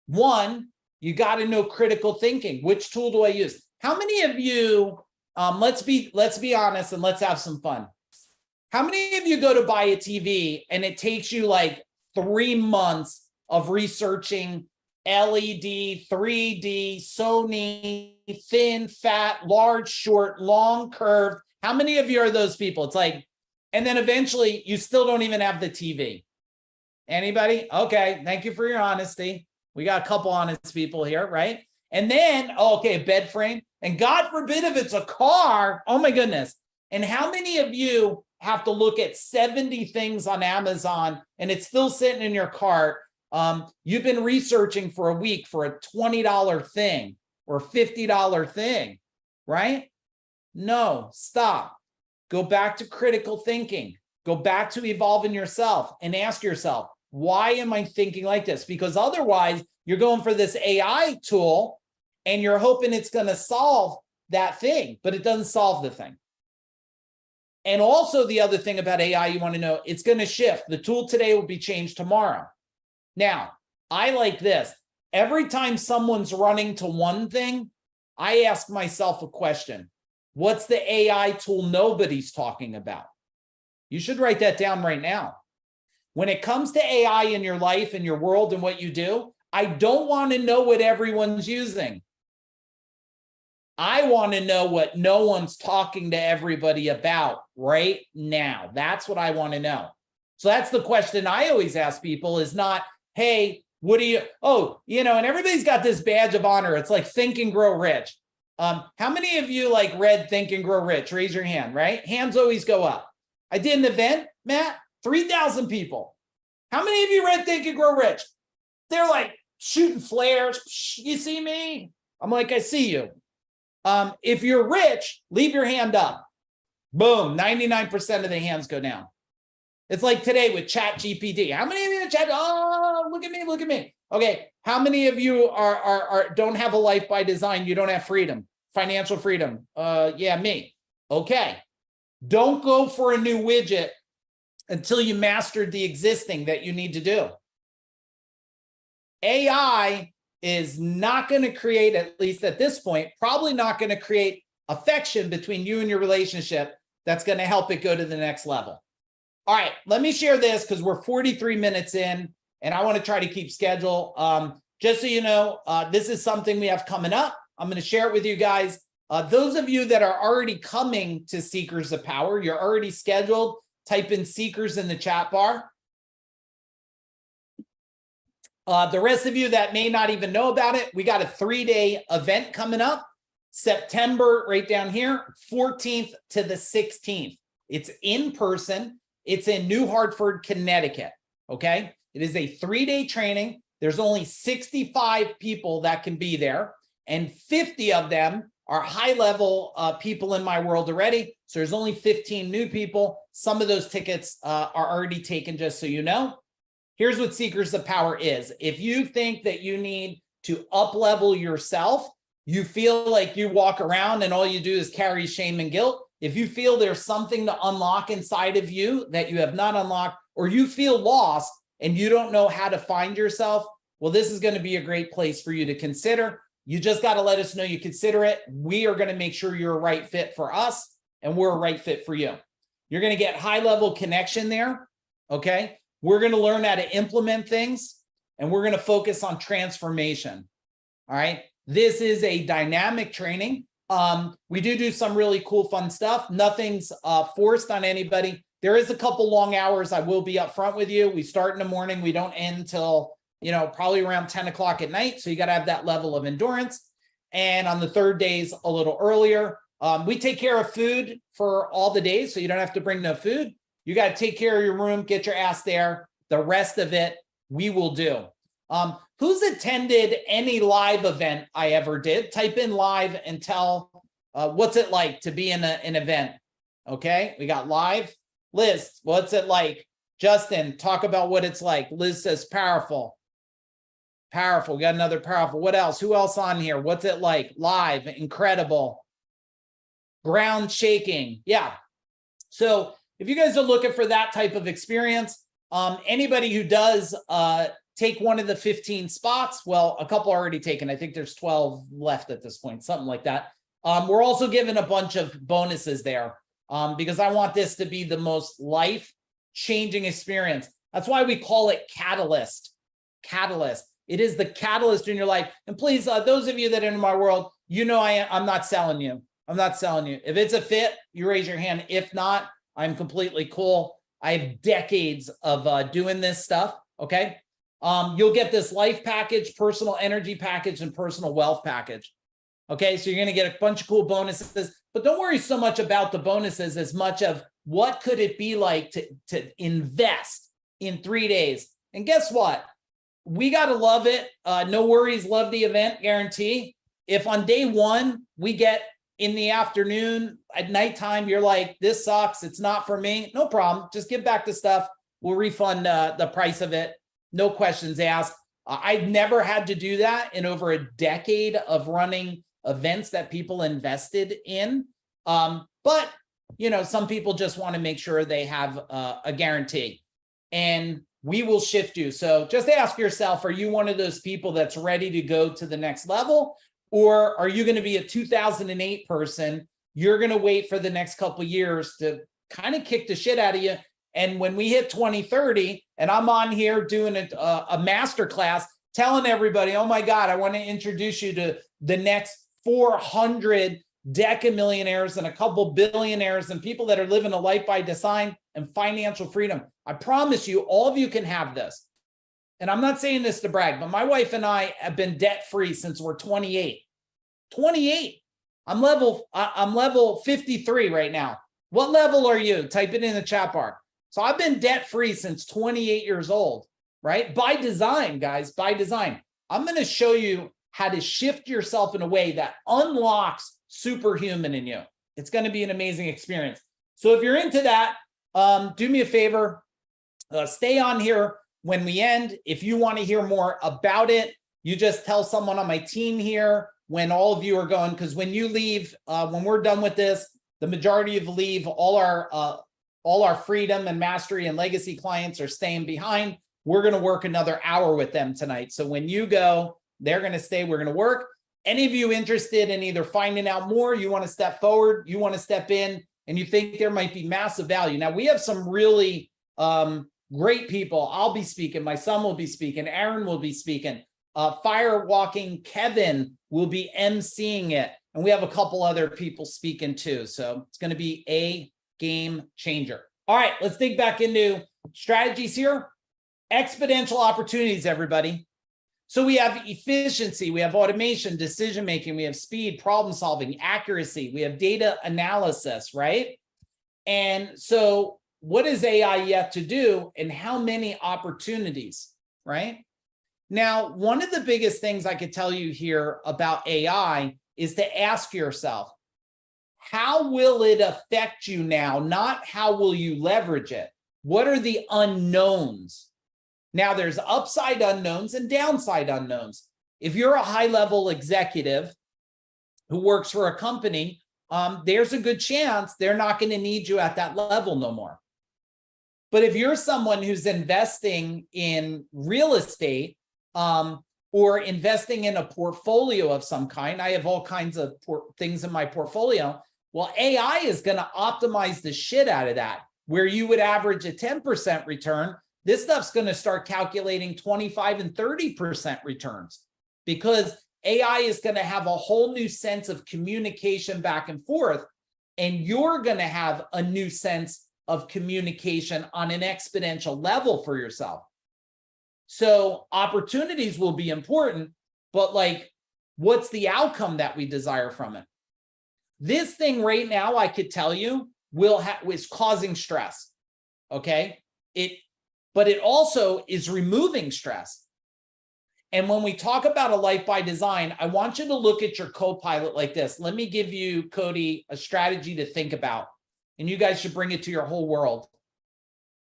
1, you got to know critical thinking. Which tool do I use? How many of you, let's be honest and let's have some fun. How many of you go to buy a TV and it takes you like 3 months of researching LED, 3D, Sony, thin, fat, large, short, long, curved? How many of you are those people? It's like, and then eventually you still don't even have the TV. Anybody? Okay, thank you for your honesty. We got a couple honest people here, right? And then, okay, bed frame. And God forbid if it's a car, oh my goodness. And how many of you have to look at 70 things on Amazon and it's still sitting in your cart? You've been researching for a week for a $20 thing or $50 thing, right? No, stop. Go back to critical thinking. Go back to evolving yourself and ask yourself, why am I thinking like this? Because otherwise you're going for this AI tool and you're hoping it's going to solve that thing, but it doesn't solve the thing. And also the other thing about AI you want to know, it's going to shift. The tool today will be changed tomorrow. Now, I like this. Every time someone's running to one thing, I ask myself a question. What's the AI tool nobody's talking about? You should write that down right now. When it comes to AI in your life and your world and what you do, I don't want to know what everyone's using. I want to know what no one's talking to everybody about right now. That's what I want to know. So that's the question I always ask people is not, hey, what do you, and everybody's got this badge of honor. It's like Think and Grow Rich. How many of you like read Think and Grow Rich? Raise your hand, right? Hands always go up. I did an event, Matt, 3,000 people. How many of you read Think and Grow Rich? They're like shooting flares. You see me? I'm like, I see you. If you're rich, leave your hand up. Boom, 99% of the hands go down. It's like today with ChatGPT. How many of you chat? Oh, look at me, look at me. Okay, how many of you don't have a life by design? You don't have freedom, financial freedom. Yeah, me. Okay, don't go for a new widget until you mastered the existing that you need to do. AI is not going to create, at least at this point, probably not going to create affection between you and your relationship that's going to help it go to the next level. All right, let me share this because we're 43 minutes in and I want to try to keep schedule. Just so you know, this is something we have coming up. I'm going to share it with you guys. Those of you that are already coming to Seekers of Power, you're already scheduled, type in Seekers in the chat bar. The rest of you that may not even know about it, we got a 3-day event coming up, September, right down here, 14th to the 16th. It's in person. It's in New Hartford, Connecticut. Okay. It is a 3-day training. There's only 65 people that can be there, and 50 of them are high-level people in my world already. So there's only 15 new people. Some of those tickets are already taken, just so you know. Here's what Seekers of Power is. If you think that you need to up-level yourself you feel like you walk around and all you do is carry shame and guilt, if you feel there's something to unlock inside of you that you have not unlocked, or you feel lost and you don't know how to find yourself, well, this is going to be a great place for you to consider. You just got to let us know you consider it. We are going to make sure you're a right fit for us and we're a right fit for you. You're going to get high level connection there. Okay. We're going to learn how to implement things and we're going to focus on transformation. All right. This is a dynamic training. We do some really cool, fun stuff. Nothing's forced on anybody. There is a couple long hours. I will be upfront with you. We start in the morning. We don't end till, probably around 10 o'clock at night. So you got to have that level of endurance. And on the third days, a little earlier. We take care of food for all the days. So you don't have to bring no food. You got to take care of your room, get your ass there. The rest of it, we will do. Who's attended any live event I ever did? Type in live and tell what's it like to be in an event. Okay, we got live. Liz, what's it like? Justin, talk about what it's like. Liz says powerful. Powerful. We got another powerful. What else? Who else on here? What's it like? Live, incredible. Ground shaking. Yeah. So if you guys are looking for that type of experience, anybody who does take one of the 15 spots, well, a couple already taken. I think there's 12 left at this point, something like that. We're also giving a bunch of bonuses there because I want this to be the most life-changing experience. That's why we call it Catalyst. Catalyst. It is the catalyst in your life. And please, those of you that are in my world, I'm not selling you. I'm not selling you. If it's a fit, you raise your hand. If not, I'm completely cool. I have decades of doing this stuff. Okay. You'll get this life package, personal energy package, and personal wealth package. Okay. So you're going to get a bunch of cool bonuses, but don't worry so much about the bonuses as much of what could it be like to invest in 3 days. And guess what? We got to love it. No worries. Love the event guarantee. If on day one, we get in the afternoon at nighttime, you're like, this sucks. It's not for me. No problem. Just give back the stuff. We'll refund the price of it. No questions asked. I've never had to do that in over a decade of running events that people invested in. But, some people just want to make sure they have a guarantee. And we will shift you. So just ask yourself, are you one of those people that's ready to go to the next level? Or are you going to be a 2008 person? You're going to wait for the next couple of years to kind of kick the shit out of you. And when we hit 2030 and I'm on here doing a master class, telling everybody, oh my God, I want to introduce you to the next 400 decamillionaires and a couple billionaires and people that are living a life by design and financial freedom. I promise you, all of you can have this. And I'm not saying this to brag, but my wife and I have been debt-free since we're 28. 28. I'm level 53 right now. What level are you? Type it in the chat bar. So I've been debt-free since 28 years old, right? By design, guys, by design. I'm going to show you how to shift yourself in a way that unlocks superhuman in you. It's going to be an amazing experience. So if you're into that, do me a favor, stay on here when we end. If you want to hear more about it, you just tell someone on my team here when all of you are going, because when you leave, when we're done with this, the majority of leave, all our freedom and mastery and legacy clients are staying behind. We're going to work another hour with them tonight. So when you go, they're going to stay, we're going to work. Any of you interested in either finding out more, you want to step forward, you want to step in, and you think there might be massive value. Now, we have some really great people. I'll be speaking. My son will be speaking. Aaron will be speaking. Firewalking Kevin will be emceeing it. And we have a couple other people speaking too. So it's going to be a game changer. All right, let's dig back into strategies here. Exponential opportunities, everybody. So we have efficiency, we have automation, decision-making, we have speed, problem-solving, accuracy, we have data analysis, right? And so what is AI yet to do and how many opportunities, right? Now, one of the biggest things I could tell you here about AI is to ask yourself, how will it affect you now? Not how will you leverage it? What are the unknowns? Now, there's upside unknowns and downside unknowns. If you're a high-level executive who works for a company, there's a good chance they're not going to need you at that level no more. But if you're someone who's investing in real estate, or investing in a portfolio of some kind, I have all kinds of things in my portfolio. Well, AI is going to optimize the shit out of that. Where you would average a 10% return, this stuff's going to start calculating 25 and 30% returns, because AI is going to have a whole new sense of communication back and forth, and you're going to have a new sense of communication on an exponential level for yourself. So opportunities will be important, but like, what's the outcome that we desire from it? This thing right now, I could tell you, is causing stress. Okay. But it also is removing stress. And when we talk about a life by design, I want you to look at your co-pilot like this. Let me give you, Cody, a strategy to think about, and you guys should bring it to your whole world.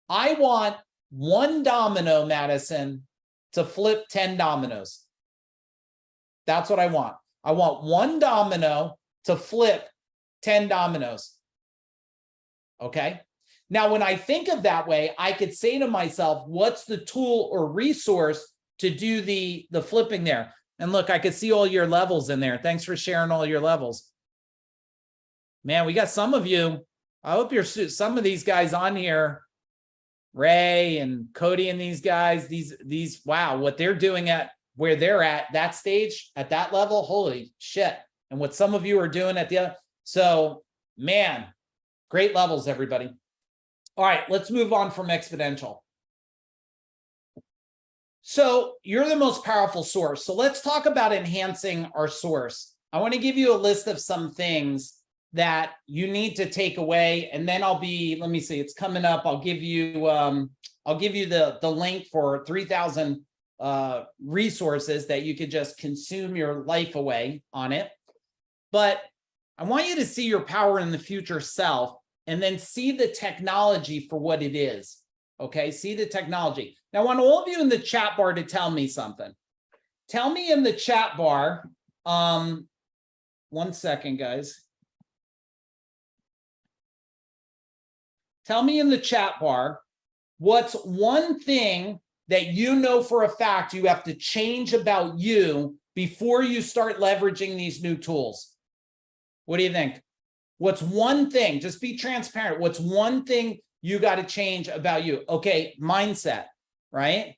I want one domino, Madison, to flip 10 dominoes. That's what I want. I want one domino to flip 10 dominoes. Okay. Now, when I think of that way, I could say to myself, what's the tool or resource to do the flipping there? And look, I could see all your levels in there. Thanks for sharing all your levels. Man, we got some of you. I hope you're some of these guys on here, Ray and Cody and these guys, these, wow, what they're doing at where they're at that stage, at that level, holy shit. And what some of you are doing at the other. So, man, great levels, everybody. All right, let's move on from exponential. So you're the most powerful source. So let's talk about enhancing our source. I want to give you a list of some things that you need to take away, and then let me see, it's coming up. I'll give you the link for 3,000 resources that you could just consume your life away on it. But I want you to see your power in the future self, and then see the technology for what it is. Okay, see the technology. Now, I want all of you in the chat bar to tell me something. Tell me in the chat bar, 1 second, guys. Tell me in the chat bar, what's one thing that you know for a fact you have to change about you before you start leveraging these new tools? What do you think? What's one thing? Just be transparent. What's one thing you got to change about you? Okay, mindset, right?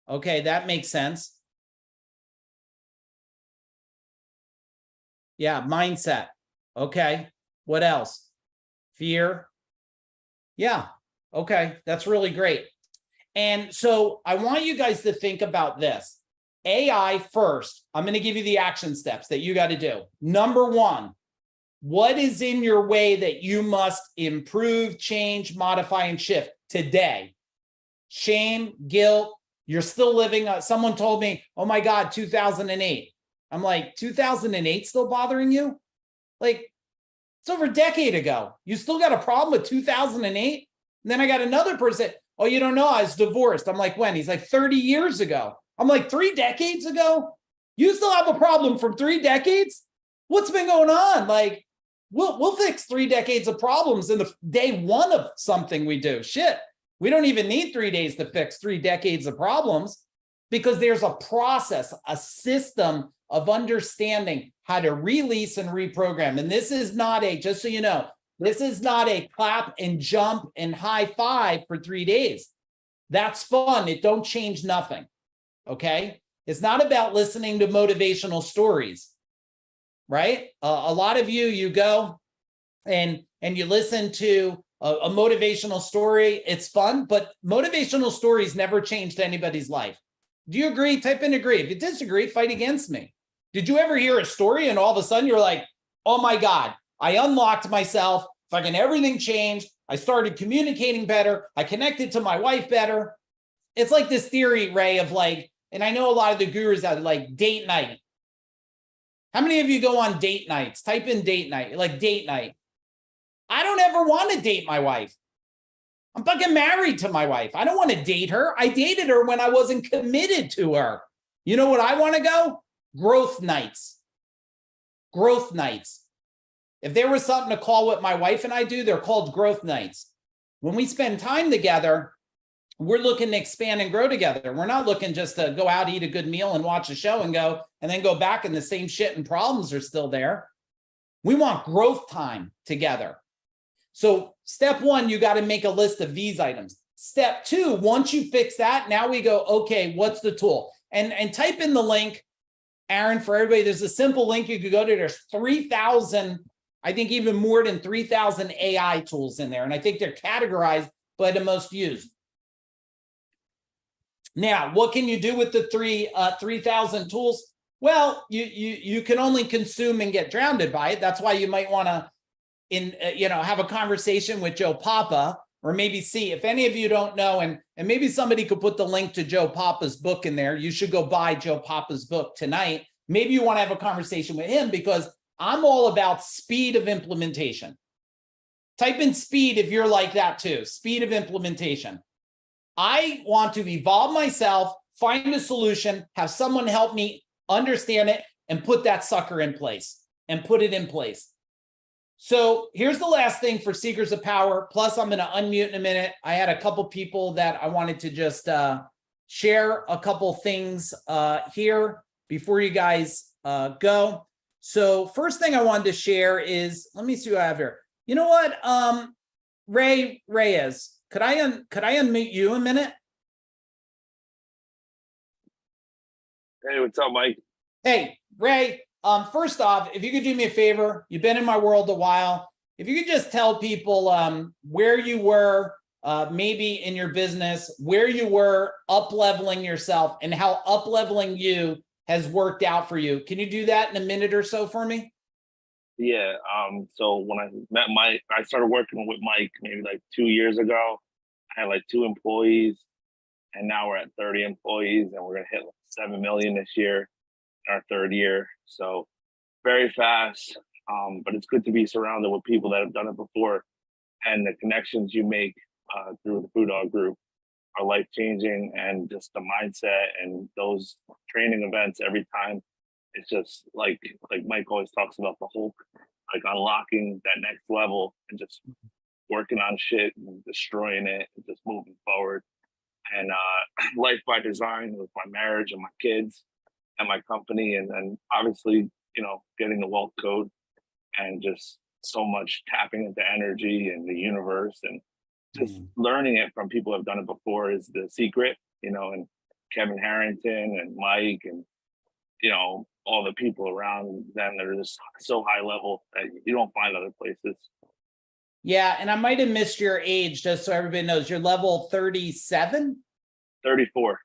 Okay, that makes sense. Yeah, mindset. Okay, what else? Fear. Yeah, okay, that's really great. And so I want you guys to think about this. AI first. I'm going to give you the action steps that you got to do. Number one, what is in your way that you must improve, change, modify, and shift today? Shame, guilt, you're still living. Someone told me, oh my God, 2008. I'm like, 2008 still bothering you? Like, it's over a decade ago. You still got a problem with 2008? And then I got another person, oh, you don't know, I was divorced. I'm like, when? He's like, 30 years ago. I'm like, 3 decades ago? You still have a problem from 3 decades? What's been going on? Like, we'll fix 3 decades of problems in the day one of something we do. Shit, we don't even need 3 days to fix 3 decades of problems, because there's a process, a system of understanding how to release and reprogram. And this is not just so you know, this is not a clap and jump and high five for 3 days. That's fun. It don't change nothing. Okay. It's not about listening to motivational stories, right? A lot of you go and you listen to a motivational story. It's fun, but motivational stories never changed anybody's life. Do you agree? Type in agree. If you disagree, fight against me. Did you ever hear a story and all of a sudden you're like, oh my God, I unlocked myself, fucking everything changed. I started communicating better. I connected to my wife better. It's like this theory, Ray, of like, and I know a lot of the gurus out like date night. How many of you go on date nights? Type in date night, like date night. I don't ever want to date my wife. I'm fucking married to my wife. I don't want to date her. I dated her when I wasn't committed to her. You know what I want to go? Growth nights. growth nights. If there was something to call what my wife and I do, they're called growth nights. When we spend time together, we're looking to expand and grow together. We're not looking just to go out, eat a good meal and watch a show and go, and then go back and the same shit and problems are still there. We want growth time together. So step one, you got to make a list of these items. Step two, once you fix that, now we go, okay, what's the tool? And type in the link, Aaron, for everybody. There's a simple link you could go to. There's 3,000, I think even more than 3,000 AI tools in there. And I think they're categorized by the most used. Now, what can you do with the 3,000 tools? Well, you can only consume and get drowned by it. That's why you might want to have a conversation with Joe Papa, or maybe see if any of you don't know, and maybe somebody could put the link to Joe Papa's book in there. You should go buy Joe Papa's book tonight. Maybe you want to have a conversation with him, because I'm all about speed of implementation. Type in speed if you're like that too. Speed of implementation. I want to evolve myself, find a solution, have someone help me understand it, and put that sucker in place and put it in place. So here's the last thing for Seekers of Power. Plus, I'm going to unmute in a minute. I had a couple people that I wanted to just share a couple things here before you guys go. So first thing I wanted to share is, let me see what I have here. You know what, Ray Reyes, could I unmute you a minute? Hey, what's up, Mike? Hey, Ray. First off, if you could do me a favor, you've been in my world a while. If you could just tell people where you were, maybe in your business, where you were up-leveling yourself, and how up-leveling you has worked out for you. Can you do that in a minute or so for me? Yeah. So when I met Mike, I started working with Mike maybe like 2 years ago. I had like 2 employees, and now we're at 30 employees, and we're gonna hit like 7 million this year, our 3rd year. So very fast. But it's good to be surrounded with people that have done it before, and the connections you make through the Food Dog Group are life changing, and just the mindset and those training events every time. It's just like Mike always talks about, the Hulk, like unlocking that next level and just working on shit and destroying it and just moving forward. And life by design with my marriage and my kids and my company, and then obviously, getting the wealth code, and just so much tapping into energy and the universe, and just learning it from people who have done it before is the secret, and Kevin Harrington and Mike, and all the people around them that are just so high level that you don't find other places. Yeah, and I might have missed your age, just so everybody knows. You're level 37? 34.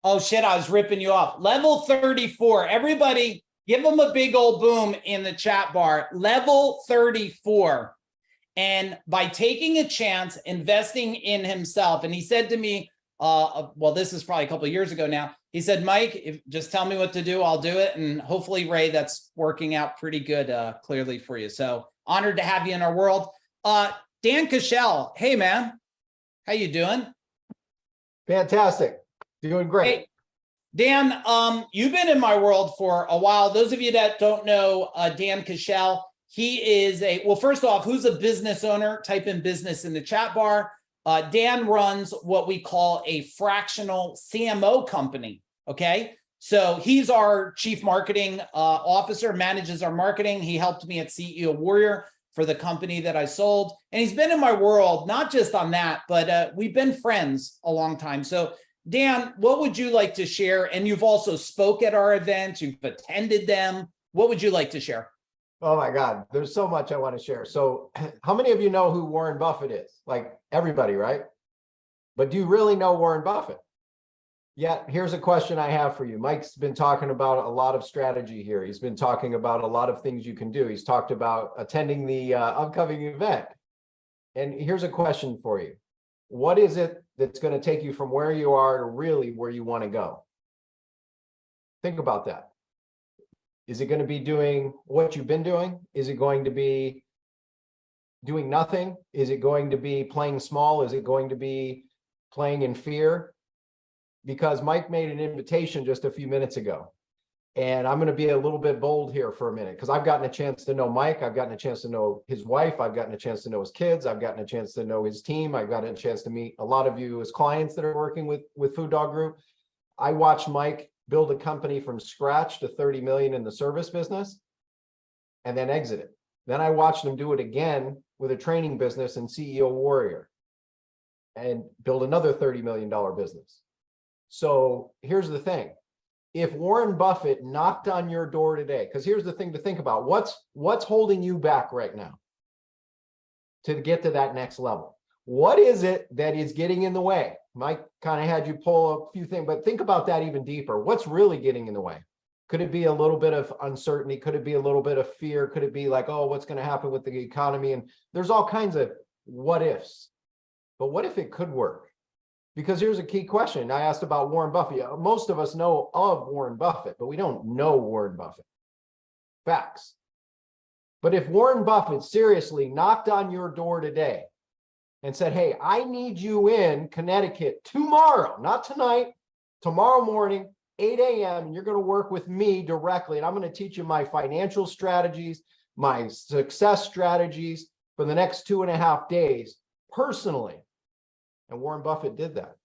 Oh shit, I was ripping you off. Level 34. Everybody give them a big old boom in the chat bar. Level 34. And by taking a chance, investing in himself. And he said to me, well, this is probably a couple of years ago now. He said, Mike, just tell me what to do, I'll do it. And hopefully, Ray, that's working out pretty good, clearly for you. So honored to have you in our world. Dan Cashel, hey man, how you doing? Fantastic, doing great. Hey, Dan, you've been in my world for a while. Those of you that don't know Dan Cashel, he is well, first off, who's a business owner? Type in business in the chat bar. Dan runs what we call a fractional CMO company, okay? So he's our chief marketing officer, manages our marketing. He helped me at CEO Warrior for the company that I sold. And he's been in my world, not just on that, but we've been friends a long time. So Dan, what would you like to share? And you've also spoke at our events, you've attended them. What would you like to share? Oh my God, there's so much I want to share. So how many of you know who Warren Buffett is? Like everybody, right? But do you really know Warren Buffett? Yeah, here's a question I have for you. Mike's been talking about a lot of strategy here. He's been talking about a lot of things you can do. He's talked about attending the upcoming event. And here's a question for you. What is it that's going to take you from where you are to really where you want to go? Think about that. Is it going to be doing what you've been doing? Is it going to be doing nothing? Is it going to be playing small? Is it going to be playing in fear? Because Mike made an invitation just a few minutes ago. And I'm going to be a little bit bold here for a minute because I've gotten a chance to know Mike. I've gotten a chance to know his wife. I've gotten a chance to know his kids. I've gotten a chance to know his team. I've gotten a chance to meet a lot of you as clients that are working with Food Dog Group. I watched Mike build a company from scratch to 30 million in the service business and then exit it. Then I watched him do it again with a training business and CEO Warrior and build another $30 million business. So here's the thing. If Warren Buffett knocked on your door today, because here's the thing to think about, what's holding you back right now to get to that next level? What is it that is getting in the way? Mike kind of had you pull a few things, but think about that even deeper. What's really getting in the way? Could it be a little bit of uncertainty? Could it be a little bit of fear? Could it be like, oh, what's going to happen with the economy? And there's all kinds of what ifs. But what if it could work? Because here's a key question. I asked about Warren Buffett. Most of us know of Warren Buffett, but we don't know Warren Buffett. Facts. But if Warren Buffett seriously knocked on your door today and said, hey, I need you in Connecticut tomorrow, not tonight, tomorrow morning, 8 a.m., and you're going to work with me directly, and I'm going to teach you my financial strategies, my success strategies for the next 2.5 days personally. And Warren Buffett did that.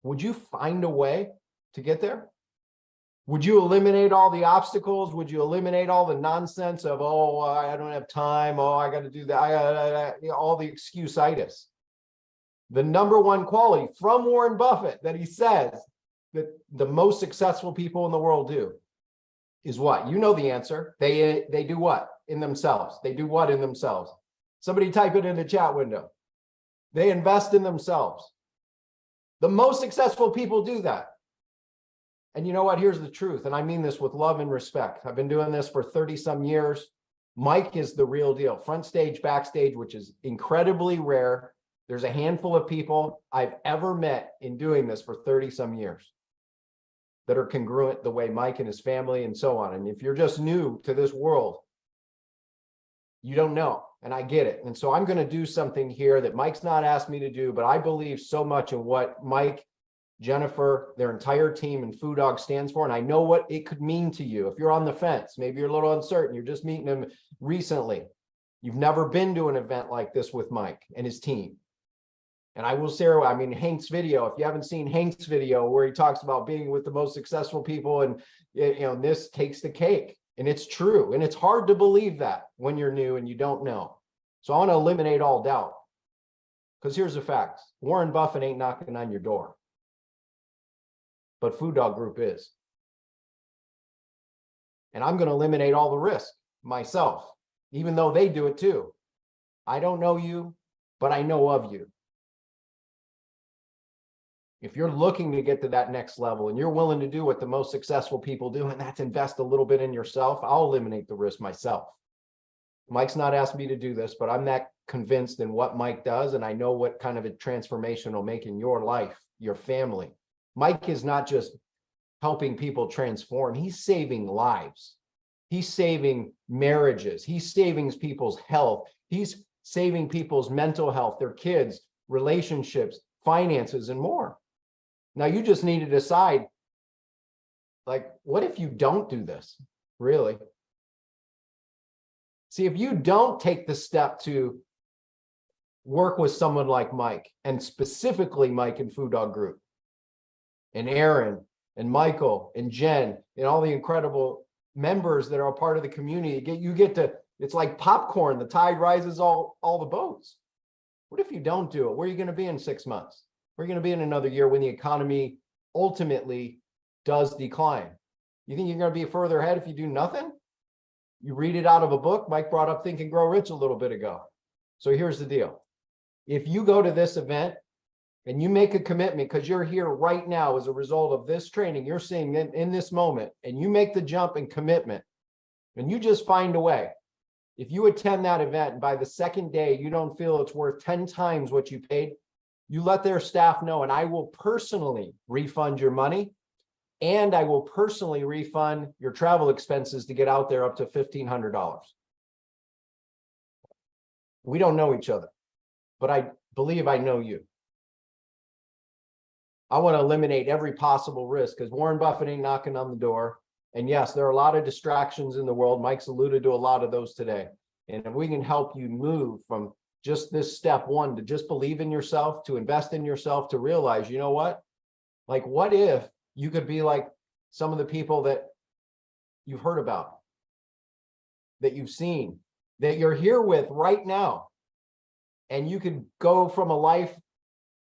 Would you find a way to get there? Would you eliminate all the obstacles? Would you eliminate all the nonsense of, oh, I don't have time. Oh, I got to do that. All the excuse-itis. The number one quality from Warren Buffett that he says that the most successful people in the world do is what? You know the answer. They do what? In themselves. They do what in themselves? Somebody type it in the chat window. They invest in themselves. The most successful people do that. And you know what? Here's the truth. And I mean this with love and respect. I've been doing this for 30 some years. Mike is the real deal. Front stage, backstage, which is incredibly rare. There's a handful of people I've ever met in doing this for 30 some years that are congruent the way Mike and his family and so on. And if you're just new to this world, you don't know. And I get it. And so I'm going to do something here that Mike's not asked me to do, but I believe so much in what Mike, Jennifer, their entire team and Food Dog stands for. And I know what it could mean to you. If you're on the fence, maybe you're a little uncertain, you're just meeting him recently. You've never been to an event like this with Mike and his team. And I will say, I mean, Hank's video, if you haven't seen Hank's video where he talks about being with the most successful people and, you know, this takes the cake. And it's true. And it's hard to believe that when you're new and you don't know. So I want to eliminate all doubt. Because here's the facts. Warren Buffett ain't knocking on your door. But Food Dog Group is. And I'm going to eliminate all the risk myself, even though they do it too. I don't know you, but I know of you. If you're looking to get to that next level and you're willing to do what the most successful people do, and that's invest a little bit in yourself, I'll eliminate the risk myself. Mike's not asked me to do this, but I'm that convinced in what Mike does. And I know what kind of a transformation will make in your life, your family. Mike is not just helping people transform. He's saving lives. He's saving marriages. He's saving people's health. He's saving people's mental health, their kids, relationships, finances, and more. Now you just need to decide, like, what if you don't do this? Really? See, if you don't take the step to work with someone like Mike, and specifically Mike and Food Dog Group, and Aaron, and Michael, and Jen, and all the incredible members that are a part of the community, you get to, it's like popcorn, the tide rises all the boats. What if you don't do it? Where are you going to be in 6 months? Where are you going to be in another year when the economy ultimately does decline? You think you're going to be further ahead if you do nothing? You read it out of a book. Mike brought up Think and Grow Rich a little bit ago. So here's the deal. If you go to this event and you make a commitment because you're here right now as a result of this training you're seeing in this moment, and you make the jump and commitment, and you just find a way. If you attend that event and by the second day you don't feel it's worth 10 times what you paid, you let their staff know, and I will personally refund your money, and I will personally refund your travel expenses to get out there up to $1,500. We don't know each other, but I believe I know you. I want to eliminate every possible risk because Warren Buffett ain't knocking on the door. And yes, there are a lot of distractions in the world. Mike's alluded to a lot of those today. And if we can help you move from just this step one to just believe in yourself, to invest in yourself, to realize, you know what? Like, what if you could be like some of the people that you've heard about, that you've seen, that you're here with right now, and you could go from a life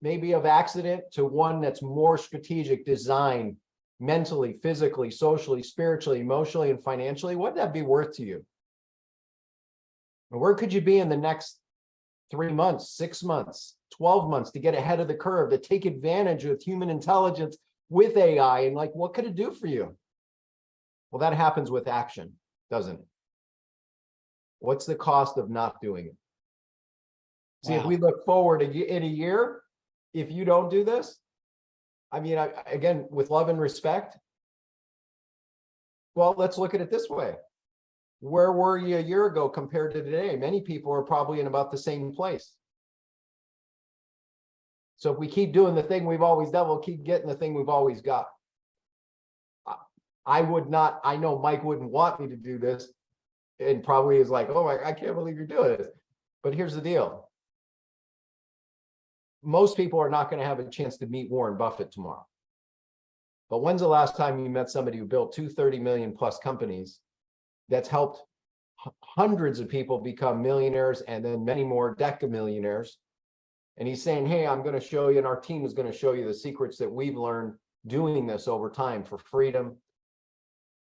maybe of accident to one that's more strategic, designed mentally, physically, socially, spiritually, emotionally, and financially? What'd that be worth to you? And where could you be in the next 3 months, 6 months, 12 months to get ahead of the curve, to take advantage of human intelligence with AI? And like, what could it do for you? Well, that happens with action, doesn't it? What's the cost of not doing it? See, if we look forward in a year, if you don't do this, I mean, again, with love and respect, well, let's look at it this way. Where were you a year ago compared to today? Many people are probably in about the same place. So if we keep doing the thing we've always done, we'll keep getting the thing we've always got. I would not, I know Mike wouldn't want me to do this, and probably is like, oh, I can't believe you're doing this. But here's the deal. Most people are not going to have a chance to meet Warren Buffett tomorrow. But when's the last time you met somebody who built 230 million plus companies that's helped hundreds of people become millionaires and then many more decamillionaires? And he's saying, hey, I'm going to show you, and our team is going to show you the secrets that we've learned doing this over time for freedom,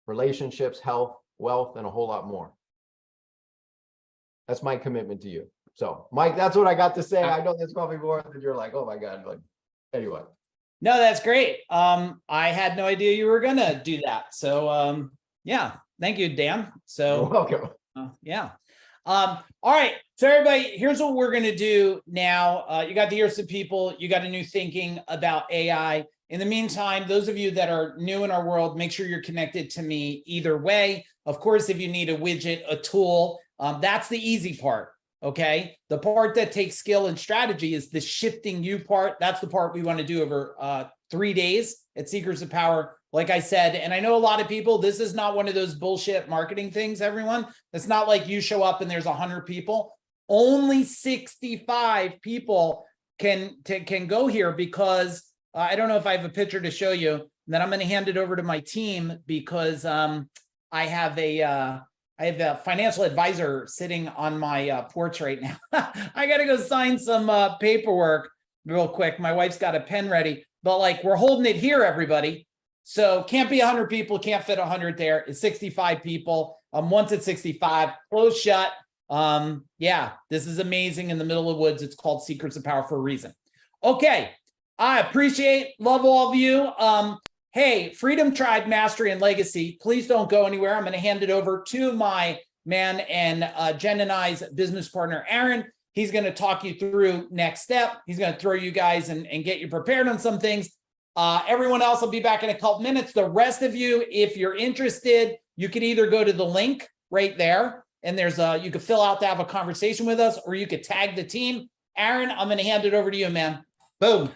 relationships, health, wealth, and a whole lot more. That's my commitment to you. So, Mike, that's what I got to say. I know that's probably more than you're like, oh my God. But anyway. No, that's great. I had no idea you were gonna do that. So yeah, thank you, Dan. So You're welcome. yeah. All right. So everybody, here's what we're gonna do now. You got the ears of people, you got a new thinking about AI. In the meantime, those of you that are new in our world, make sure you're connected to me either way. Of course, if you need a widget, a tool, that's the easy part. Okay. The part that takes skill and strategy is the shifting you part. That's the part we want to do over 3 days at Seekers of Power. Like I said, and I know a lot of people, this is not one of those bullshit marketing things, everyone. It's not like you show up and there's 100 people. Only 65 people can go here because I don't know if I have a picture to show you. Then I'm going to hand it over to my team because I have a financial advisor sitting on my porch right now. I got to go sign some paperwork real quick. My wife's got a pen ready, but like we're holding it here, everybody. So can't be 100 people, can't fit 100 there. It's 65 people. Once it's 65, close shut. Yeah, this is amazing in the middle of the woods. It's called Secrets of Power for a reason. Okay, I appreciate, love all of you. Hey, Freedom Tribe, Mastery, and Legacy, please don't go anywhere. I'm going to hand it over to my man and Jen and I's business partner, Aaron. He's going to talk you through next step. He's going to throw you guys and get you prepared on some things. Everyone else will be back in a couple minutes. The rest of you, if you're interested, you could either go to the link right there, and there's you could fill out to have a conversation with us, or you could tag the team. Aaron, I'm going to hand it over to you, man. Boom.